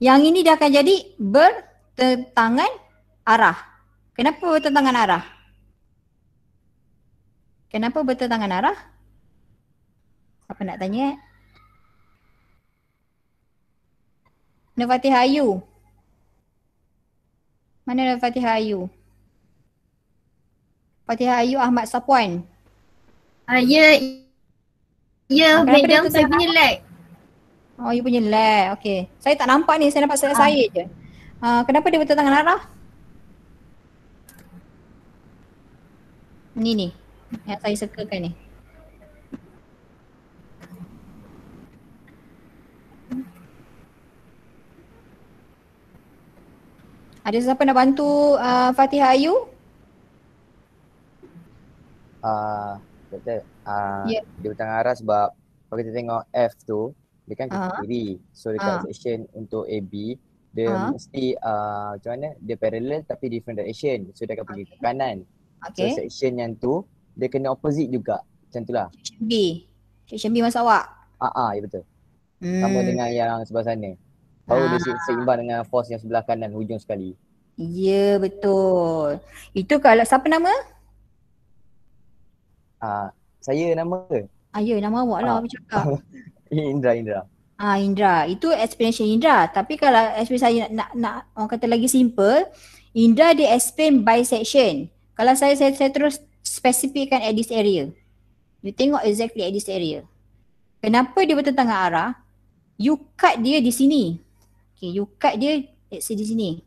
yang ini dia akan jadi bertentangan arah. Kenapa bertentangan arah? Kenapa bertentangan arah? Siapa nak tanya? Fatihah Ayu. Mana Fatihah Ayu? Fatihah Ayu Ahmad Sapuan. Ya, madam, saya punya lag. Oh, you punya lag. Okay. Saya tak nampak ni, saya nampak saya je. Kenapa dia bertentangan arah? Ni. Yang saya circlekan ni. Ada siapa nak bantu Fatihah Ayu? Betul. Ya. Dia bertengah arah sebab kalau kita tengok F tu, dia kan ke kiri. So dekat section untuk AB, dia mesti macam mana, dia parallel tapi different direction. So dia akan pergi ke kanan. Okay. So section yang tu, dia kena opposite juga. Macam tu lah. Section B masa awak? Ya betul. Sama dengan yang sebelah sana. Baru dia seimbang dengan force yang sebelah kanan hujung sekali. Ya, betul. Itu kalau siapa nama? Saya nama ke? Ya, nama awak lah bercakap. Indra. Indra. Itu explanation Indra. Tapi kalau explanation saya nak orang kata lagi simple, Indra dia explain by section. Kalau saya terus spesifikkan at this area. You tengok exactly at this area. Kenapa dia bertentangan arah? You cut dia di sini. Okay, you cut dia let's say di sini.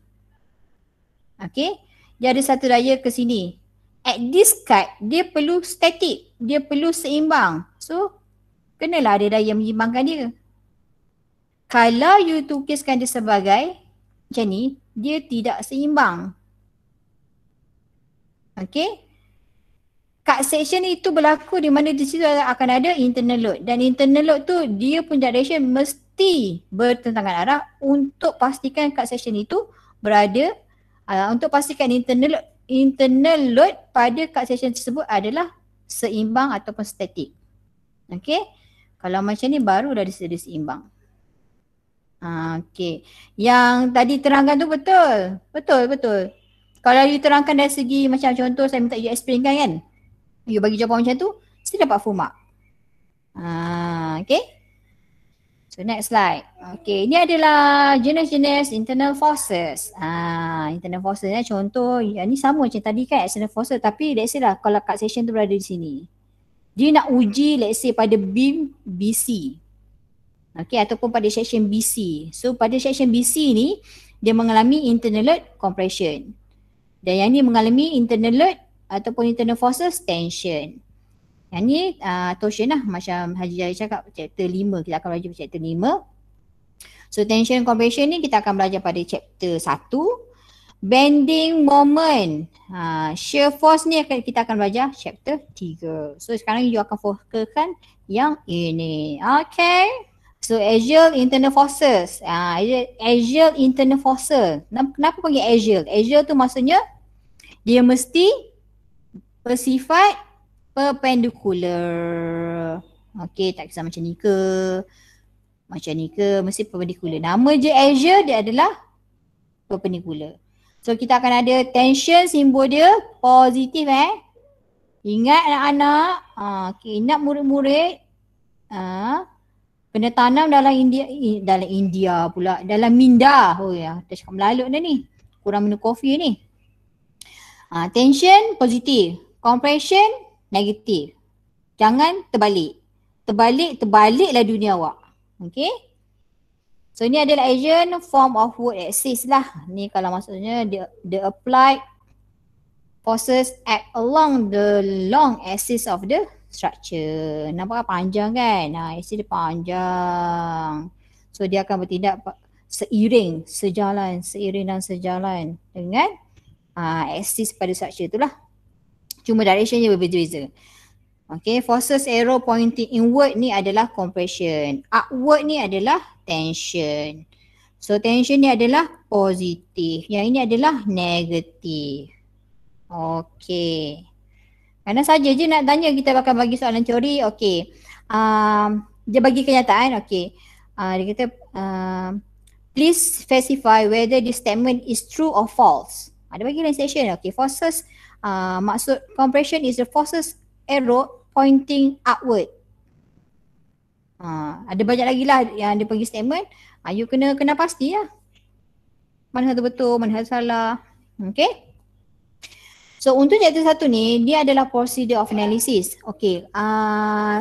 Okay, dia ada satu daya ke sini. At this cut, dia perlu static. Dia perlu seimbang. So, kenalah ada daya menyeimbangkan dia. Kalau you tukiskan dia sebagai macam ni, dia tidak seimbang. Okay. Cut section itu berlaku di mana di situ akan ada internal load. Dan internal load tu dia pun direction mesti bertentangan arah untuk pastikan cut section itu berada untuk pastikan internal load pada cut section tersebut adalah seimbang ataupun statik. Okay. Kalau macam ni baru dah disediakan seimbang. Okay. Yang tadi terangkan tu betul. Betul. Kalau you terangkan dari segi macam contoh saya minta you explainkan kan. You bagi jawapan macam tu, mesti dapat full mark. Okay. So next slide. Okay, ini adalah jenis-jenis internal forces. Internal forces ni contoh, ni sama macam tadi kan external forces, tapi let's say lah kalau cut section tu berada di sini. Dia nak uji let's say pada beam BC. Okay, ataupun pada section BC. So pada section BC ni, dia mengalami internal load compression. Dan yang ni mengalami internal load ataupun internal forces tension. Yang ni torsion lah macam Haji Jaya cakap chapter 5, kita akan belajar chapter 5. So tension and compression ni kita akan belajar pada chapter 1. Bending moment, shear force ni kita akan belajar chapter 3. So sekarang you akan fokuskan yang ini. Okay. So axial internal forces. Axial internal forces. Kenapa panggil axial? Axial tu maksudnya dia mesti bersifat perpendicular. Okey, tak kisah macam ni ke. Macam ni ke, mesti perpendicular. Nama je Asia, dia adalah perpendicular. So kita akan ada tension, simbol dia positif Ingat anak-anak, okay, ingat murid-murid, kena tanam dalam India pula, dalam minda. Oh ya, kita cakap Melayu dah ni. Kurang minum kopi ni. Tension positif, compression negatif. Jangan terbalik. Terbaliklah dunia awak. Okay. So ni adalah Asian form of word axis lah. Ni kalau maksudnya the applied forces act along the long axis of the structure. Nampak panjang kan? Axis dia panjang. So dia akan bertindak seiring dan sejalan dengan axis pada structure itulah. Cuma directionnya berbeza-beza. Okay, forces arrow pointing inward ni adalah compression. Upward ni adalah tension. So tension ni adalah positif. Yang ini adalah negatif. Okay. Kerana saja je nak tanya, kita akan bagi soalan teori. Okay. Dia bagi kenyataan. Okay. Dia kata, please specify whether this statement is true or false. Dia bagi section. Okay. Forces, maksud compression is the forces arrow pointing upward. Ada banyak lagi lah yang dia bagi statement. You kena pasti lah. Mana satu betul, mana satu salah. Okay. So untuk chapter 1 ni, dia adalah procedure of analysis. Okay,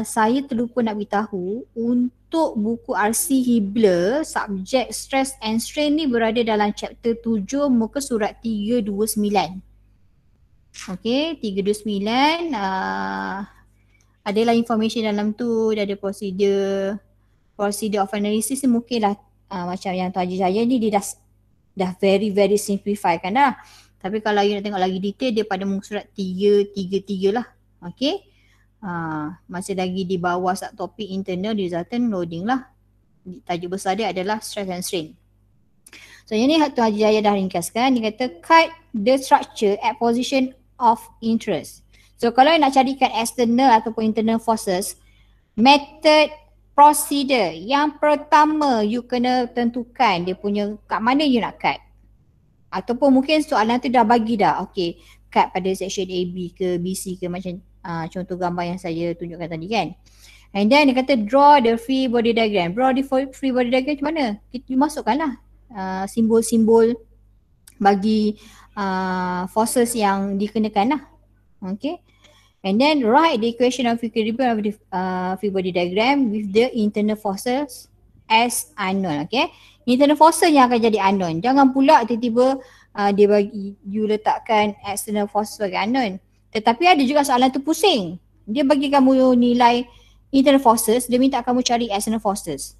saya terlupa nak beritahu, untuk buku RC Hibler, subjek stress and strain ni berada dalam chapter 7 muka surat 329. Okay, 329, adalah information dalam tu, dia ada procedure of analysis ni mungkinlah macam yang Tuan Haji Jaya ni dia dah very simplify kan dah. Tapi kalau you nak tengok lagi detail, dia pada muka surat 333 lah. Okay. Masih lagi di bawah subtopik internal resultant loading lah. Tajuk besar dia adalah stress and strain. So yang ni Tuan Haji Jaya dah ringkaskan. Dia kata cut the structure at position of interest. So kalau you nak carikan external ataupun internal forces, method procedure yang pertama you kena tentukan dia punya kat mana you nak cut. Ataupun mungkin soalan tu dah bagi dah. Okay, cut pada section AB ke BC ke macam contoh gambar yang saya tunjukkan tadi kan. And then dia kata draw the free body diagram. Draw the free body diagram macam mana? Kita masukkanlah simbol-simbol bagi forces yang dikenakan lah. Okay. And then write the equation of equilibrium of the free body diagram with the internal forces as unknown. Okay. Internal forces yang akan jadi unknown. Jangan pula tiba-tiba dia bagi you letakkan external forces sebagai unknown. Tetapi ada juga soalan tu pusing. Dia bagi kamu nilai internal forces, dia minta kamu cari external forces.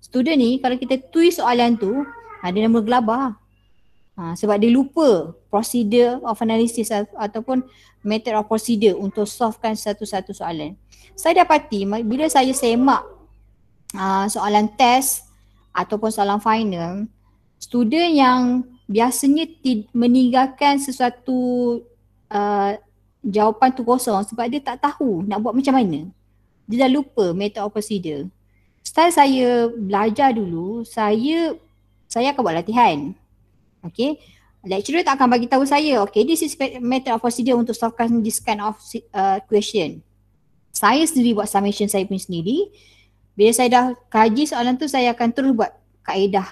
Student ni kalau kita twist soalan tu, dia mula gelabah. Sebab dia lupa procedure of analysis ataupun method of procedure untuk solvekan satu-satu soalan. Saya dapati bila saya semak soalan test ataupun soalan final, student yang biasanya meninggalkan sesuatu jawapan tu kosong sebab dia tak tahu nak buat macam mana. Dia dah lupa method of procedure. Style saya belajar dulu, saya akan buat latihan. Okay, lecturer tak akan bagi tahu saya, okay, this is method of procedure untuk solvekan this kind of question. Saya sendiri buat summation saya pun sendiri. Bila saya dah kaji soalan tu, saya akan terus buat kaedah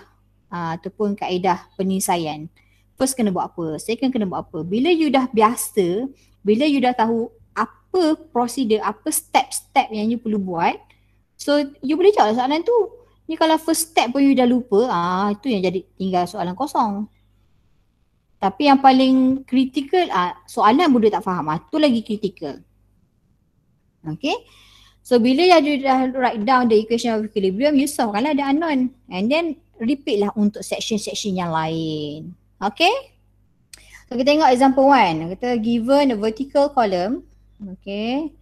ataupun kaedah penyelesaian. First kena buat apa, second kena buat apa. Bila you dah biasa, bila you dah tahu apa prosedur, apa step-step yang you perlu buat, so you boleh jawab soalan tu. Ni kalau first step pun you dah lupa, itu yang jadi tinggal soalan kosong. Tapi yang paling kritikal, soalan pun dia tak faham, tu lagi kritikal. Okay. So bila you dah write down the equation of equilibrium, you solve kan lah the unknown. And then repeat lah untuk section-section yang lain. Okay. So kita tengok example 1. Kita given a vertical column. Okay.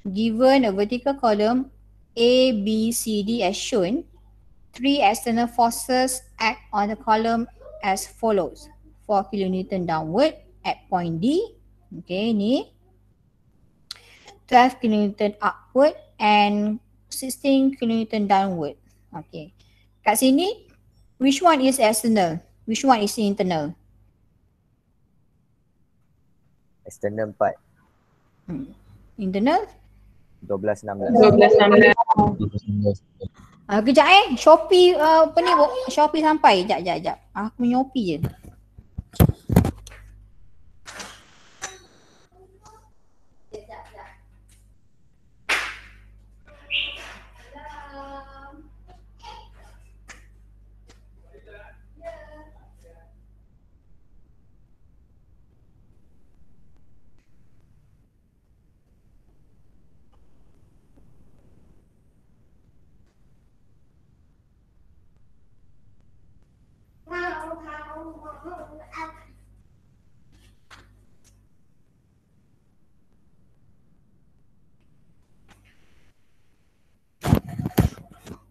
Given a vertical column A, B, C, D as shown. 3 external forces act on the column as follows. 4 kN downward at point D. Okay, ni. 12 kN upward and 16 kN downward. Okay. Kat sini, which one is external? Which one is internal? External 4, Internal? 12, 16. 12, 16. Kejap Shopee apa ni? Shopee sampai. Jap. Aku Shopee je.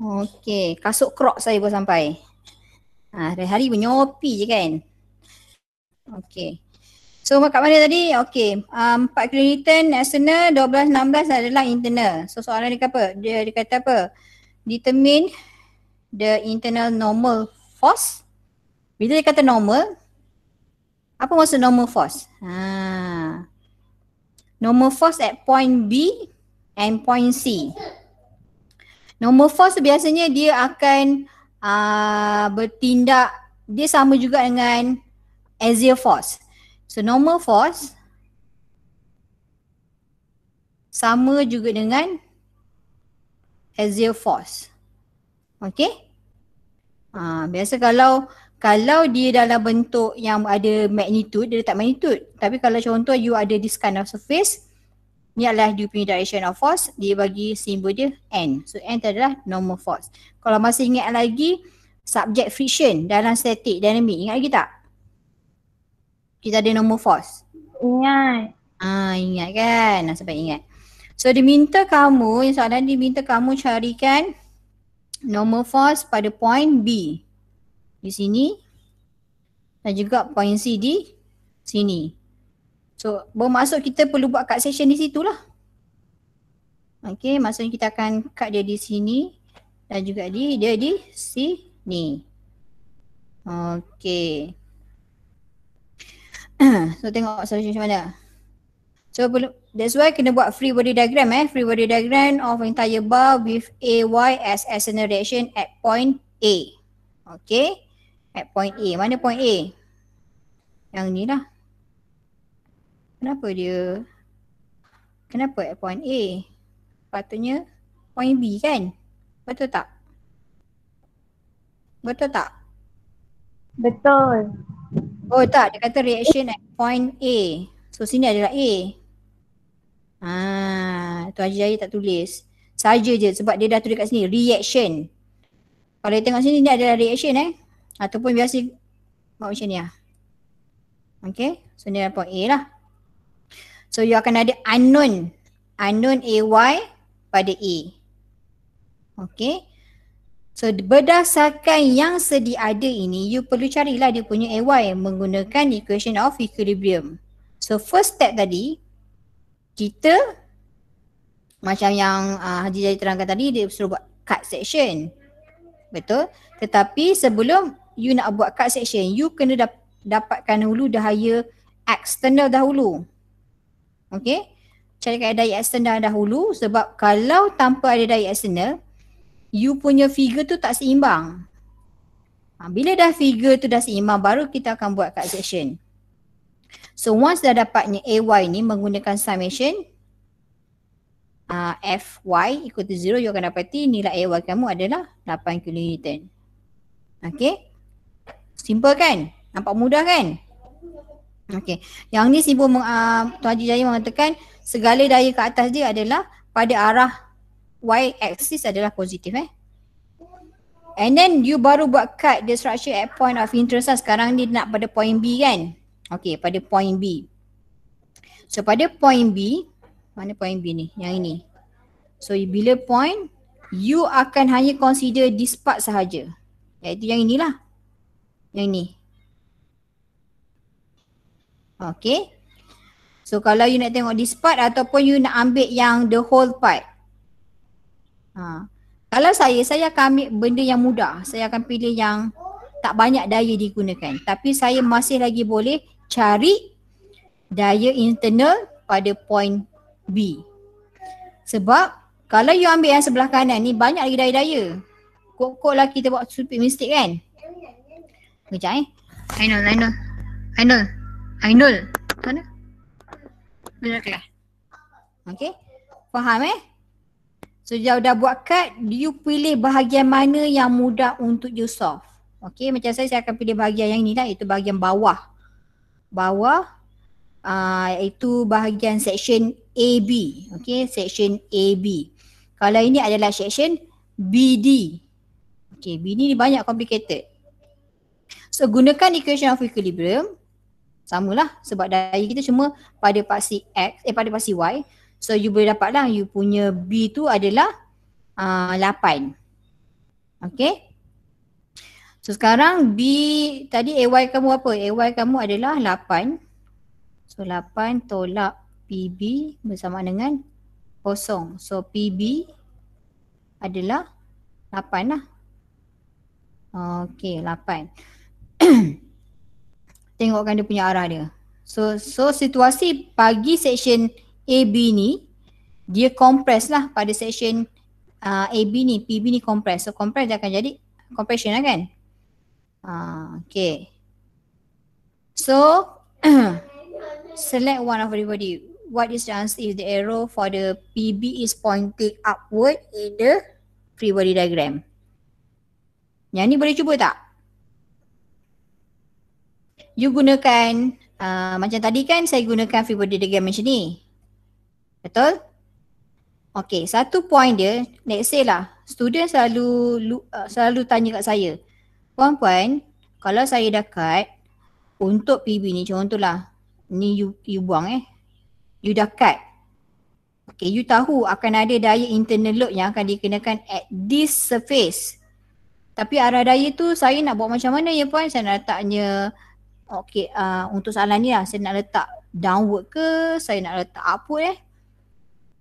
Okey, kasut krok saya pun sampai. Hari-hari menyopi je kan. Okey. So kat mana tadi? Okey, 4 kN external, 12, 16 adalah internal. So soalan dia apa? Dia kata apa? Determine the internal normal force. Bila dia kata normal, apa maksud normal force? Normal force at point B and point C. Normal force biasanya dia akan bertindak, dia sama juga dengan axial force. So normal force sama juga dengan axial force. Okay? Biasa kalau dia dalam bentuk yang ada magnitude, dia letak magnitude. Tapi kalau contoh you ada this kind of surface, ni adalah you punya direction of force, dia bagi simbol dia N. So N tu adalah normal force. Kalau masih ingat lagi subject friction dalam static dynamic, ingat lagi tak? Kita ada normal force. Ingat. Ingat kan? Sampai ingat. So dia minta kamu, soalan dia minta kamu carikan normal force pada point B di sini dan juga point C di sini. So bermaksud kita perlu buat cut section di situ lah. Okay, maksudnya kita akan cut dia di sini dan juga dia di sini. Okay. So tengok solution macam mana. So that's why kena buat free body diagram free body diagram of entire bar with AY as external reaction at point A. Okay. At point A. Mana point A? Yang ni lah. Kenapa at point A? Patutnya point B kan? Betul tak? Betul. Oh tak, dia kata reaction at point A. So sini adalah A. Tu Haji Jaya tak tulis. Saja je sebab dia dah tulis kat sini reaction. Kalau dia tengok sini ni adalah reaction ataupun biasa buat macam ni lah. Okay, so ni adalah point A lah. So you akan ada unknown AY pada A. Okay. So berdasarkan yang sedia ada ini, you perlu carilah dia punya AY menggunakan equation of equilibrium. So first step tadi, kita macam yang Haji Jaya terangkan tadi, dia suruh buat cut section. Betul? Tetapi sebelum you nak buat cut section, you kena dapatkan dahulu daya external dahulu. Okay? Carikan daya eksternal dahulu sebab kalau tanpa ada daya eksternal, you punya figure tu tak seimbang. Bila dah figure tu dah seimbang, baru kita akan buat cut section. So once dah dapatnya AY ni menggunakan summation FY equal to 0, you akan dapati nilai AY kamu adalah 8 kN. Okay? Simple kan? Nampak mudah kan? Okay. Yang ni simbol Tuan Haji Jaya mengatakan segala daya ke atas dia adalah pada arah Y axis adalah positif And then you baru buat cut the structure at point of interest lah. Sekarang ni nak pada point B kan? Okay, pada point B. So pada point B, mana point B ni? Yang ini. So bila point, you akan hanya consider this part sahaja. Iaitu yang inilah. Yang ini. Okay. So kalau you nak tengok this part ataupun you nak ambil yang the whole part. Kalau saya akan ambil benda yang mudah. Saya akan pilih yang tak banyak daya digunakan. Tapi saya masih lagi boleh cari daya internal pada point B. Sebab kalau you ambil yang sebelah kanan ni banyak lagi daya-daya. Kok lah kita buat stupid mistake kan? Kejap Ainul. Mana? Benar kelas. Okay. Faham So dah buat kad, you pilih bahagian mana yang mudah untuk you solve. Okay, macam saya akan pilih bahagian yang ni lah, iaitu bahagian bawah. Iaitu bahagian section AB. Okay, section AB. Kalau ini adalah section BD. Okay, BD ni banyak complicated. So gunakan equation of equilibrium. Samalah sebab daya kita cuma pada paksi X, pada paksi Y. So you boleh dapat lah you punya B tu adalah 8. Okay. So sekarang B tadi AY kamu apa? AY kamu adalah 8. So 8 tolak PB bersama dengan 0. So PB adalah 8 lah. Okay, 8. Tengokkan dia punya arah dia. So situasi bagi section AB ni dia compress lah pada section AB ni, PB ni compress. So compress dia akan jadi compression lah kan. Okay. So select one of everybody. What is the answer if the arrow for the PB is pointing upward in the free body diagram? Yang ni boleh cuba tak? You gunakan macam tadi kan saya gunakan free body diagram macam ni. Betul? Okay, satu point dia, let's say lah, student selalu tanya kat saya, puan-puan, kalau saya dah cut untuk PB ni, contohlah, ni you buang you dah cut. Okay, you tahu akan ada daya internal load yang akan dikenakan at this surface. Tapi arah daya tu saya nak buat macam mana ya puan? Saya nak letaknya, okay, untuk soalan ni lah, saya nak letak downward ke, saya nak letak upward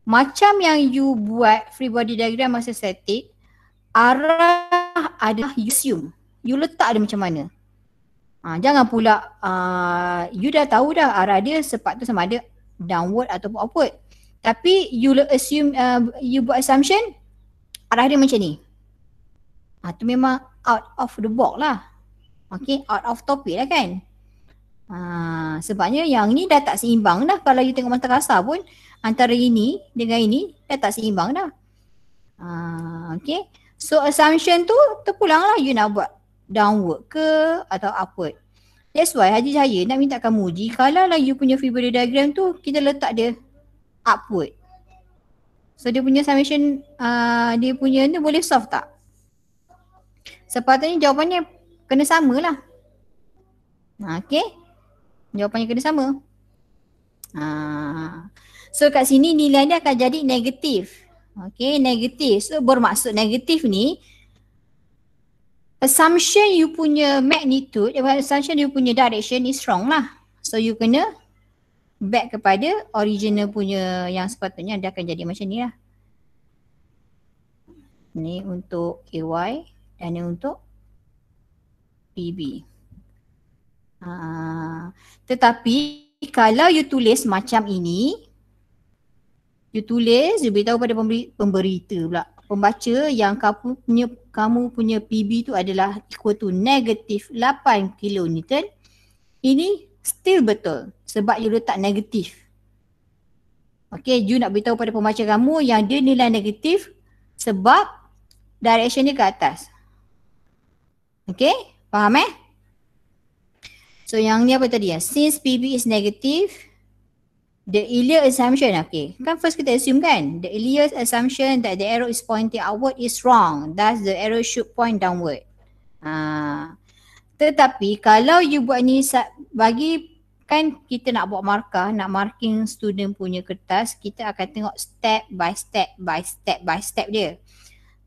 Macam yang you buat free body diagram masa static, arah adalah you assume. You letak dia macam mana. Jangan pula you dah tahu dah arah dia sepatutnya sama ada downward ataupun upward. Tapi you assume, you buat assumption arah dia macam ni. Tu memang out of the box lah. Okay, out of topic lah kan. Sebabnya yang ni dah tak seimbang dah. Kalau you tengok mata kasar pun antara ini dengan ini dah tak seimbang dah. Okay, so assumption tu terpulang lah you nak buat downward ke atau upward. That's why Haji Cahaya nak minta kamu uji kalau lah you punya free body diagram tu kita letak dia upward. So dia punya summation, dia punya ni boleh solve tak? Sepatutnya jawapannya kena sama lah. Okay, jawapannya kena sama. So kat sini nilai dia akan jadi negatif. Okay, negatif. So bermaksud negatif ni assumption you punya magnitude, assumption you punya direction is wrong lah. So you kena back kepada original punya yang sepatutnya dia akan jadi macam ni lah. Ni untuk AY dan ni untuk PB. Tetapi kalau you tulis macam ini, you tulis, you beritahu pada pemberita pula, pembaca yang kamu punya PB tu adalah equal to negatif 8 kilonewton. Ini still betul sebab you letak negatif. Okay, you nak beritahu pada pembaca kamu yang dia nilai negatif sebab direction dia ke atas. Okay, faham So yang ni apa tadi since PB is negative, the earlier assumption, okay, kan first kita assume kan, the earlier assumption that the arrow is pointing outward is wrong. Thus the arrow should point downward. Tetapi kalau you buat ni bagi kan kita nak buat markah, nak marking student punya kertas, kita akan tengok step by step by step by step dia.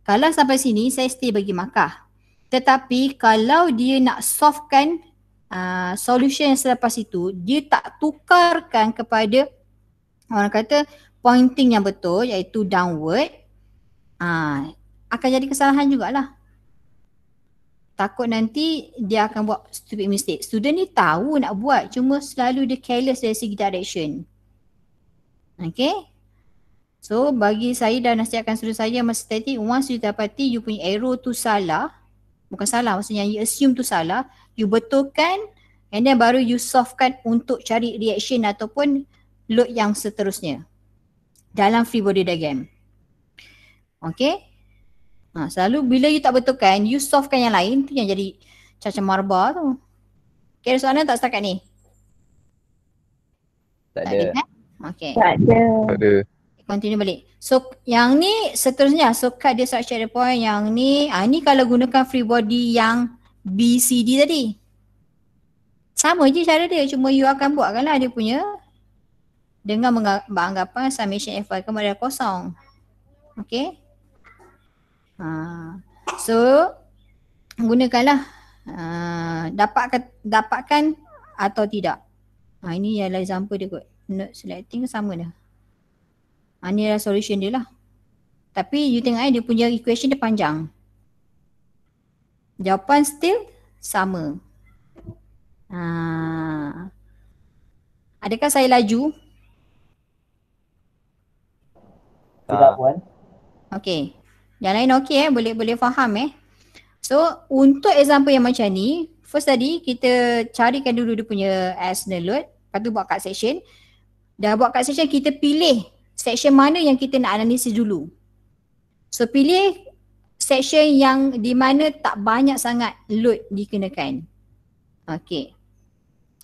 Kalau sampai sini saya still bagi markah. Tetapi kalau dia nak solvekan solution yang selepas itu, dia tak tukarkan kepada orang kata pointing yang betul iaitu downward. akan jadi kesalahan jugalah. Takut nanti dia akan buat stupid mistake. Student ni tahu nak buat, cuma selalu dia careless dari segi direction. Okay. So bagi saya dan nasihatkan student saya masa static, once you dapati you punya arrow tu salah, bukan salah, maksudnya you assume tu salah, you betulkan and then baru you solvekan untuk cari reaction ataupun load yang seterusnya dalam free body diagram. Okay. Selalu bila you tak betulkan, you solvekan yang lain, tu yang jadi caca marba tu. Okay, ada soalan tak setakat ni? Tak ada. Kan? Okay. Tak ada. Tak ada. Continue balik. So yang ni seterusnya, so cut dia structure the point. Yang ni, ni kalau gunakan free body yang BCD tadi. Sama je cara dia, cuma you akan buatkanlah dia punya dengan beranggapan summation FY kamu adalah kosong. Okay. So gunakanlah dapatkan atau tidak. Ini adalah example dia kot. Note selecting sama dah. Ni adalah solution dia lah. Tapi you tengok dia punya equation dia panjang. Jawapan still sama. Adakah saya laju? Tidak Puan. Okay. Yang lain okey boleh faham So untuk example yang macam ni, first tadi kita carikan dulu dia punya external load, lepas tu buat cut section. Dah buat cut section, kita pilih section mana yang kita nak analisis dulu. So pilih section yang di mana tak banyak sangat load dikenakan. Okay.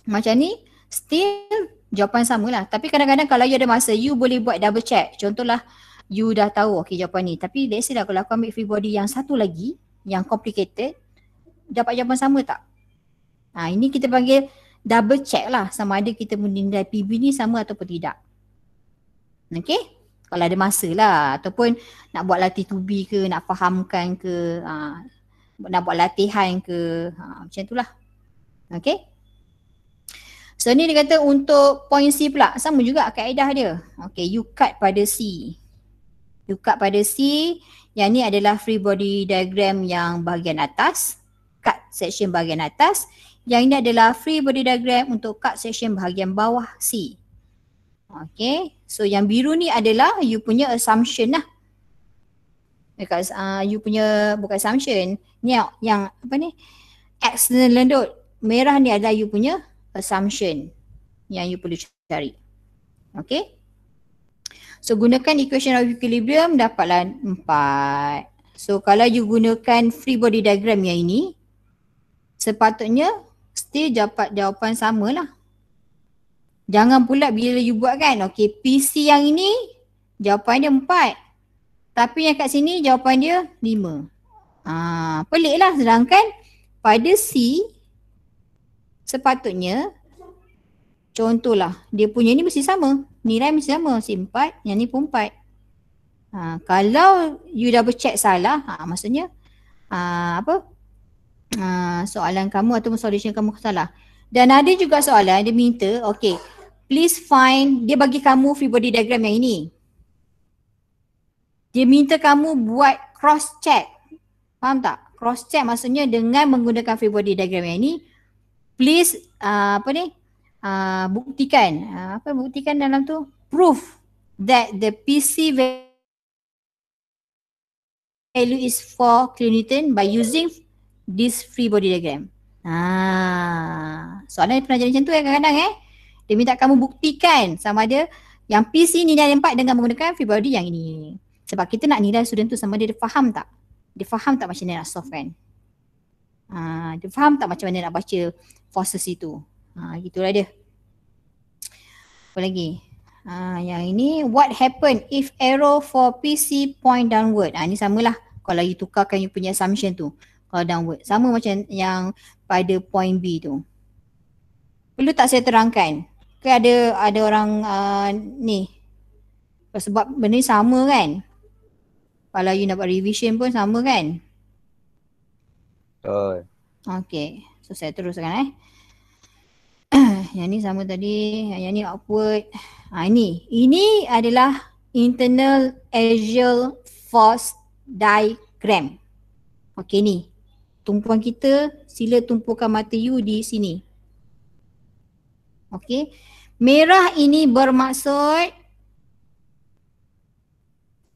Macam ni still jawapan samalah. Tapi kadang-kadang kalau you ada masa, you boleh buat double check. Contohlah you dah tahu okay jawapan ni, tapi let's say lah kalau aku ambil free body yang satu lagi yang complicated, dapat jawapan sama tak? Ini kita panggil double check lah sama ada kita menilai PB ni sama ataupun tidak. Okay, kalau ada masa lah, ataupun nak buat latih 2B ke, nak fahamkan ke, nak buat latihan ke, macam itulah. Okay. So ni dia kata untuk point C pula, sama juga kaedah dia. Okay, you cut pada C. You cut pada C, yang ni adalah free body diagram yang bahagian atas, cut section bahagian atas. Yang ini adalah free body diagram untuk cut section bahagian bawah C. Okay, so yang biru ni adalah you punya assumption lah. Because you punya bukan assumption, ni yang apa ni, external load. Merah ni adalah you punya assumption yang you perlu cari. Okay. So gunakan equation of equilibrium, dapatlah 4. So kalau you gunakan free body diagram yang ini, sepatutnya still dapat jawapan sama lah. Jangan pula bila you buat kan, okay PC yang ini jawapan dia 4. Tapi yang kat sini jawapan dia 5. Pelik lah, sedangkan pada C sepatutnya contohlah dia punya ni mesti sama. Nilai mesti sama, si 4, yang ni pun 4. Kalau you double check salah, maksudnya soalan kamu ataupun solution kamu salah. Dan ada juga soalan dia minta, okay, please find, dia bagi kamu free body diagram yang ini. Dia minta kamu buat cross check. Faham tak? Cross check maksudnya dengan menggunakan free body diagram yang ini, please buktikan, buktikan dalam tu, proof that the PC value is 4 kilonewton by using this free body diagram. Soalan pernah jadi macam tu kadang-kadang dia minta kamu buktikan sama ada yang PC nilai 4 dengan menggunakan free body yang ini. Sebab kita nak nilai student tu sama dia faham tak? Dia faham tak macam mana nak solve kan? Dia faham tak macam mana nak baca forces itu? Gitulah dia. Apa lagi? Yang ini, what happen if arrow for PC point downward? Ini samalah kalau you tukarkan you punya assumption tu. Kalau downward, sama macam yang pada point B tu. Perlu tak saya terangkan? Ke ada orang ni, sebab benda ni sama kan? Kalau you nak buat revision pun sama kan? Okay, so saya teruskan yang ni sama tadi, yang ni outward. Ini adalah internal axial force diagram. Okey ni. Tumpuan kita, sila tumpukan mata you di sini. Okey. Merah ini bermaksud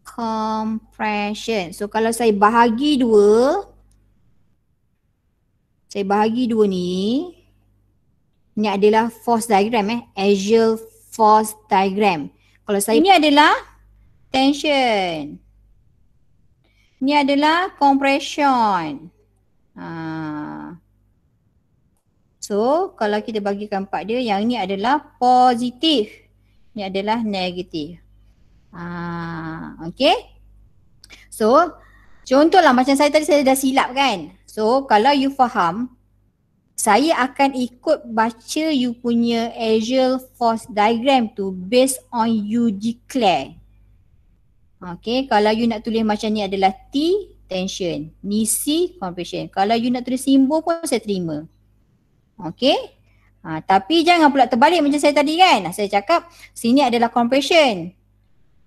compression. So kalau saya bahagi dua ni adalah force diagram axial force diagram. Kalau saya ini adalah tension. Ini adalah compression. So kalau kita bagikan part dia, yang ini adalah positif, ini adalah negatif. Okay. So contohlah macam saya tadi, saya dah silap kan. So kalau you faham, saya akan ikut baca you punya axial force diagram tu based on you declare. Okay, kalau you nak tulis macam ni adalah T, tension, ni C, compression. Kalau you nak tulis simbol pun saya terima. Okay. Tapi jangan pula terbalik macam saya tadi kan. Saya cakap sini adalah compression.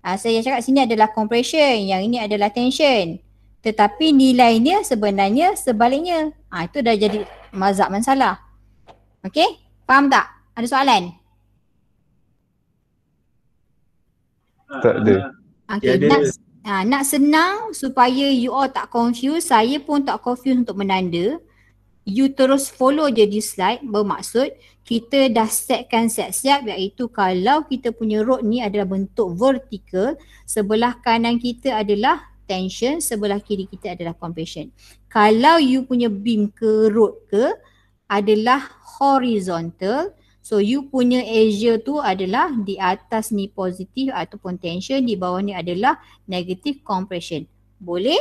Saya cakap sini adalah compression, yang ini adalah tension. Tetapi nilainya sebenarnya sebaliknya. Itu dah jadi mazhab masalah. Okay, faham tak? Ada soalan? Tak ada. Okay, nak senang supaya you all tak confused, saya pun tak confused untuk menanda. You terus follow je di slide, bermaksud kita dah setkan siap-siap, iaitu kalau kita punya rod ni adalah bentuk vertikal, sebelah kanan kita adalah tension, sebelah kiri kita adalah compression. Kalau you punya beam ke rod ke adalah horizontal, so you punya axial tu adalah di atas ni positif ataupun tension, di bawah ni adalah negative compression. Boleh?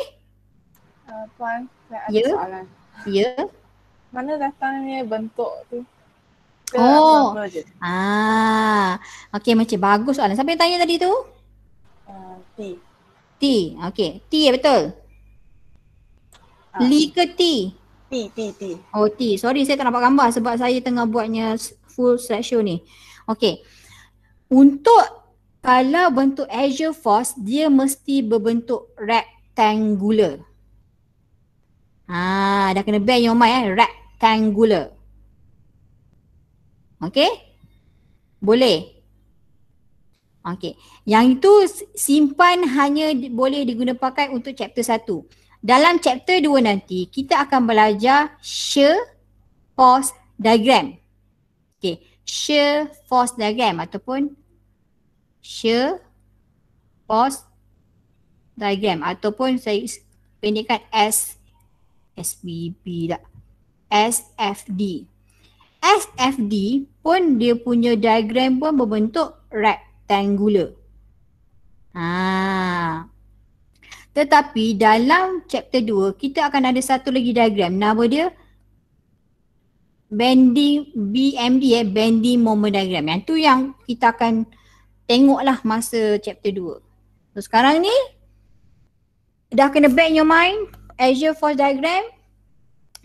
Puan, saya ada Ya. soalan. Ya. Mana datangnya bentuk tu? Ke Oh. apa je? Okey, macam bagus soalan. Siapa yang tanya tadi tu? T. T. Okey, T ya betul. Li ke T? T. Oh T. Sorry saya tak nampak gambar sebab saya tengah buatnya full slideshow ni. Okey. Untuk kalau bentuk axial force, dia mesti berbentuk rectangular. Dah kena bear your mind rectangular. Okey? Boleh? Okey. Yang itu simpan hanya boleh digunakan pakai untuk chapter 1. Dalam chapter 2 nanti kita akan belajar shear force diagram. Okey, shear force diagram ataupun shear force diagram ataupun saya pendekkan SFD. SFD pun dia punya diagram pun berbentuk rectangular. Tetapi dalam chapter 2 kita akan ada satu lagi diagram, nama dia bending BMD bending moment diagram. Yang tu yang kita akan tengoklah masa chapter 2. So sekarang ni dah kena back in your mind, axial force diagram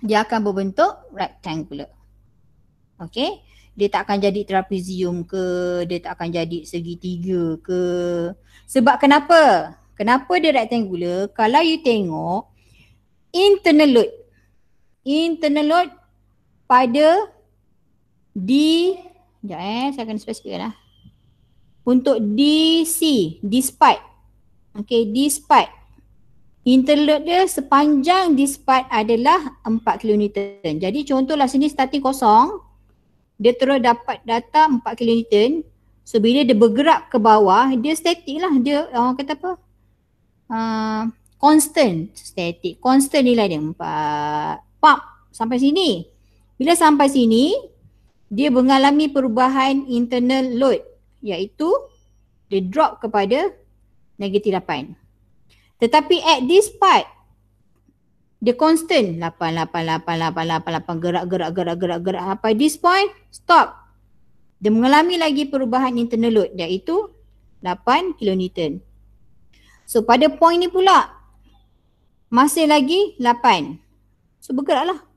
dia akan berbentuk rectangular. Okay, dia tak akan jadi trapezium ke, dia tak akan jadi segitiga ke. Sebab kenapa? Kenapa dia rectangular? Kalau you tengok internal load pada saya akan spesifikkan lah. Untuk DC, despite. Okay, despite. Internal load dia sepanjang despite adalah 4 kN. Jadi contohlah sini starting kosong, dia terus dapat data 4 kN. So bila dia bergerak ke bawah, dia statik lah. Dia orang kata apa? Constant static. Constant nilai dia 4. Sampai sini. Bila sampai sini, dia mengalami perubahan internal load, iaitu dia drop kepada negatif 8. Tetapi at this part, dia constant 8 gerak sampai this point, stop. Dia mengalami lagi perubahan internal load, iaitu 8 kN. So pada point ni pula masih lagi 8. So bergeraklah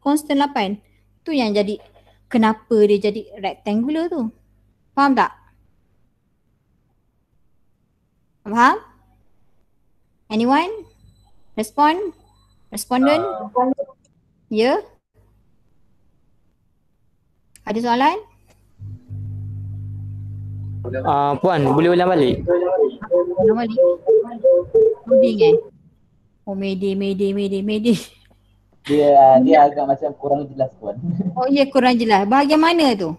constant 8. Tu yang jadi kenapa dia jadi rectangular tu. Faham tak? Faham? Anyone? Respondent? Ya? Ada soalan? Puan, boleh ulang balik? Ulang balik. Loading Oh, Mayday. Dia agak macam kurang jelas puan. Oh ya, kurang jelas. Bahagian mana tu?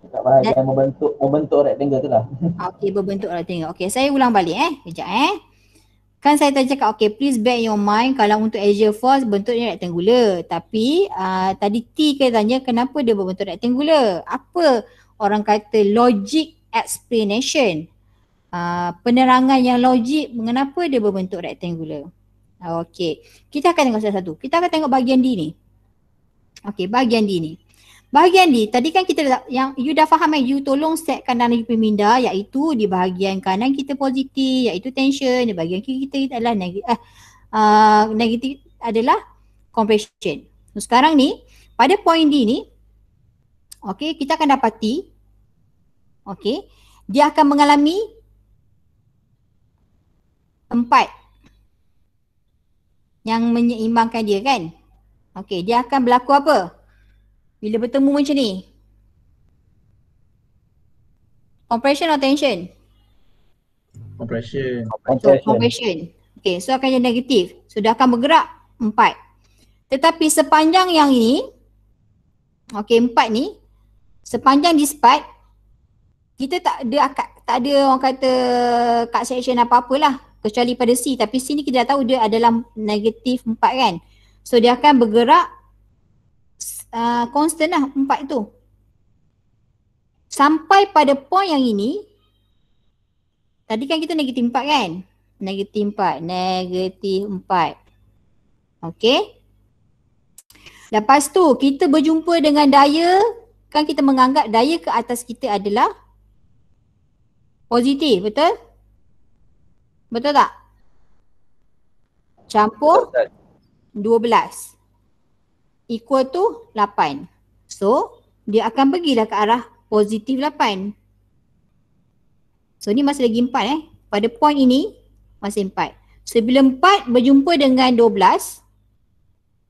Dekat bahagian membentuk rectangle tu lah. Okey, berbentuk rectangle. Okey, saya ulang balik Kejap Kan saya tadi cakap, okay, please bear in your mind kalau untuk axial force bentuknya rectangular. Tapi tadi T ke tanya kenapa dia berbentuk rectangular. Apa orang kata logic explanation. Penerangan yang logik mengapa dia berbentuk rectangular. Okey, kita akan tengok satu-satu. Kita akan tengok bahagian D ni. Okey, bahagian D ni. Bahagian D, tadi kan kita yang you dah faham you tolong setkan dalam you pemindah iaitu di bahagian kanan kita positif iaitu tension, di bahagian kiri kita adalah negatif adalah compression. So, sekarang ni pada point D ni okey, kita akan dapati okey, dia akan mengalami 4 yang menyeimbangkan dia kan. Okey, dia akan berlaku apa? Bila bertemu macam ni. Compression atau tension? Compression. Compression. Okay, so akan jadi negatif. So dia akan bergerak 4. Tetapi sepanjang yang ini, okay 4 ni, sepanjang dispat, kita tak ada orang kata cut section apa-apalah. Kecuali pada C. Tapi C ni kita dah tahu dia adalah negatif 4 kan. So dia akan bergerak constant lah 4 tu. Sampai pada point yang ini, tadi kan kita negatif 4 kan? Negatif 4. Okay. Lepas tu kita berjumpa dengan daya, kan kita menganggap daya ke atas kita adalah positif, betul? Betul tak? Campur 12. Equal to 8. So, dia akan pergilah ke arah positif 8. So, ni masih lagi 4 Pada point ini, masih 4. So, bila 4 berjumpa dengan 12,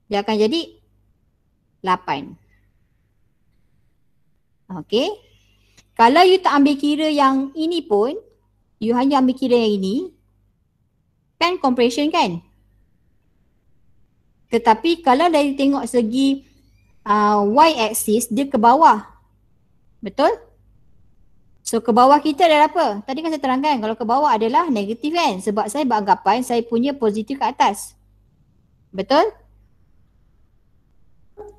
dia akan jadi 8. Okay. Kalau you tak ambil kira yang ini pun, you hanya ambil kira yang ini, kan compression kan? Tetapi kalau dari tengok segi y-axis, dia ke bawah. Betul? So ke bawah kita adalah apa? Tadi kan saya terangkan kalau ke bawah adalah negatif kan? Sebab saya beranggapan saya punya positif ke atas. Betul?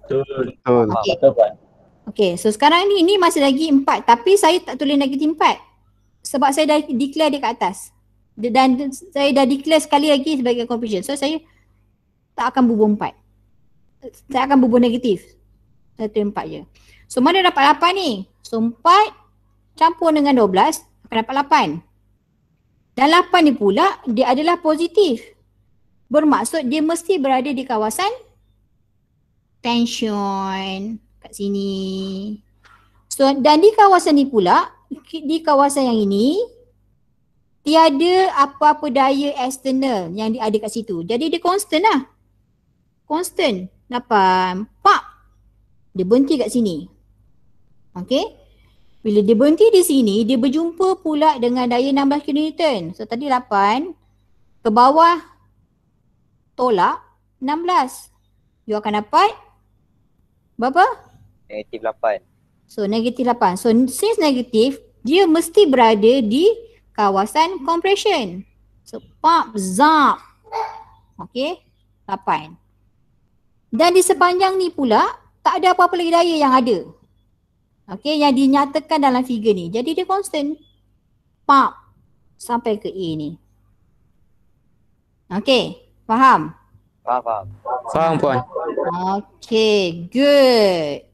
Betul. Okay. Okay, so sekarang ni masih lagi 4 tapi saya tak tulis negatif 4. Sebab saya dah declare dia ke atas. Dan saya dah declare sekali lagi sebagai compression. So saya tak akan bubuh 4. Saya akan bubuh negatif. Saya tulis 4 je. So mana dapat 8 ni? So 4 campur dengan 12 akan dapat 8. Dan 8 ni pula dia adalah positif. Bermaksud dia mesti berada di kawasan tension kat sini. So dan di kawasan ni pula, di kawasan yang ini tiada apa-apa daya eksternal yang ada kat situ. Jadi dia constant lah. Constant. Dapat 4. Dia berhenti kat sini. Okay. Bila dia berhenti di sini, dia berjumpa pula dengan daya 16 kN. So tadi 8. Ke bawah tolak 16. You akan dapat berapa? Negatif 8. So negatif 8. So since negatif, dia mesti berada di kawasan compression. So pump, zap. Okay. 8. Dan di sepanjang ni pula, tak ada apa-apa lagi daya yang ada. Okay, yang dinyatakan dalam figure ni. Jadi dia constant. Pump. Sampai ke A ni. Okay, faham? Faham. Faham puan. Okay, good.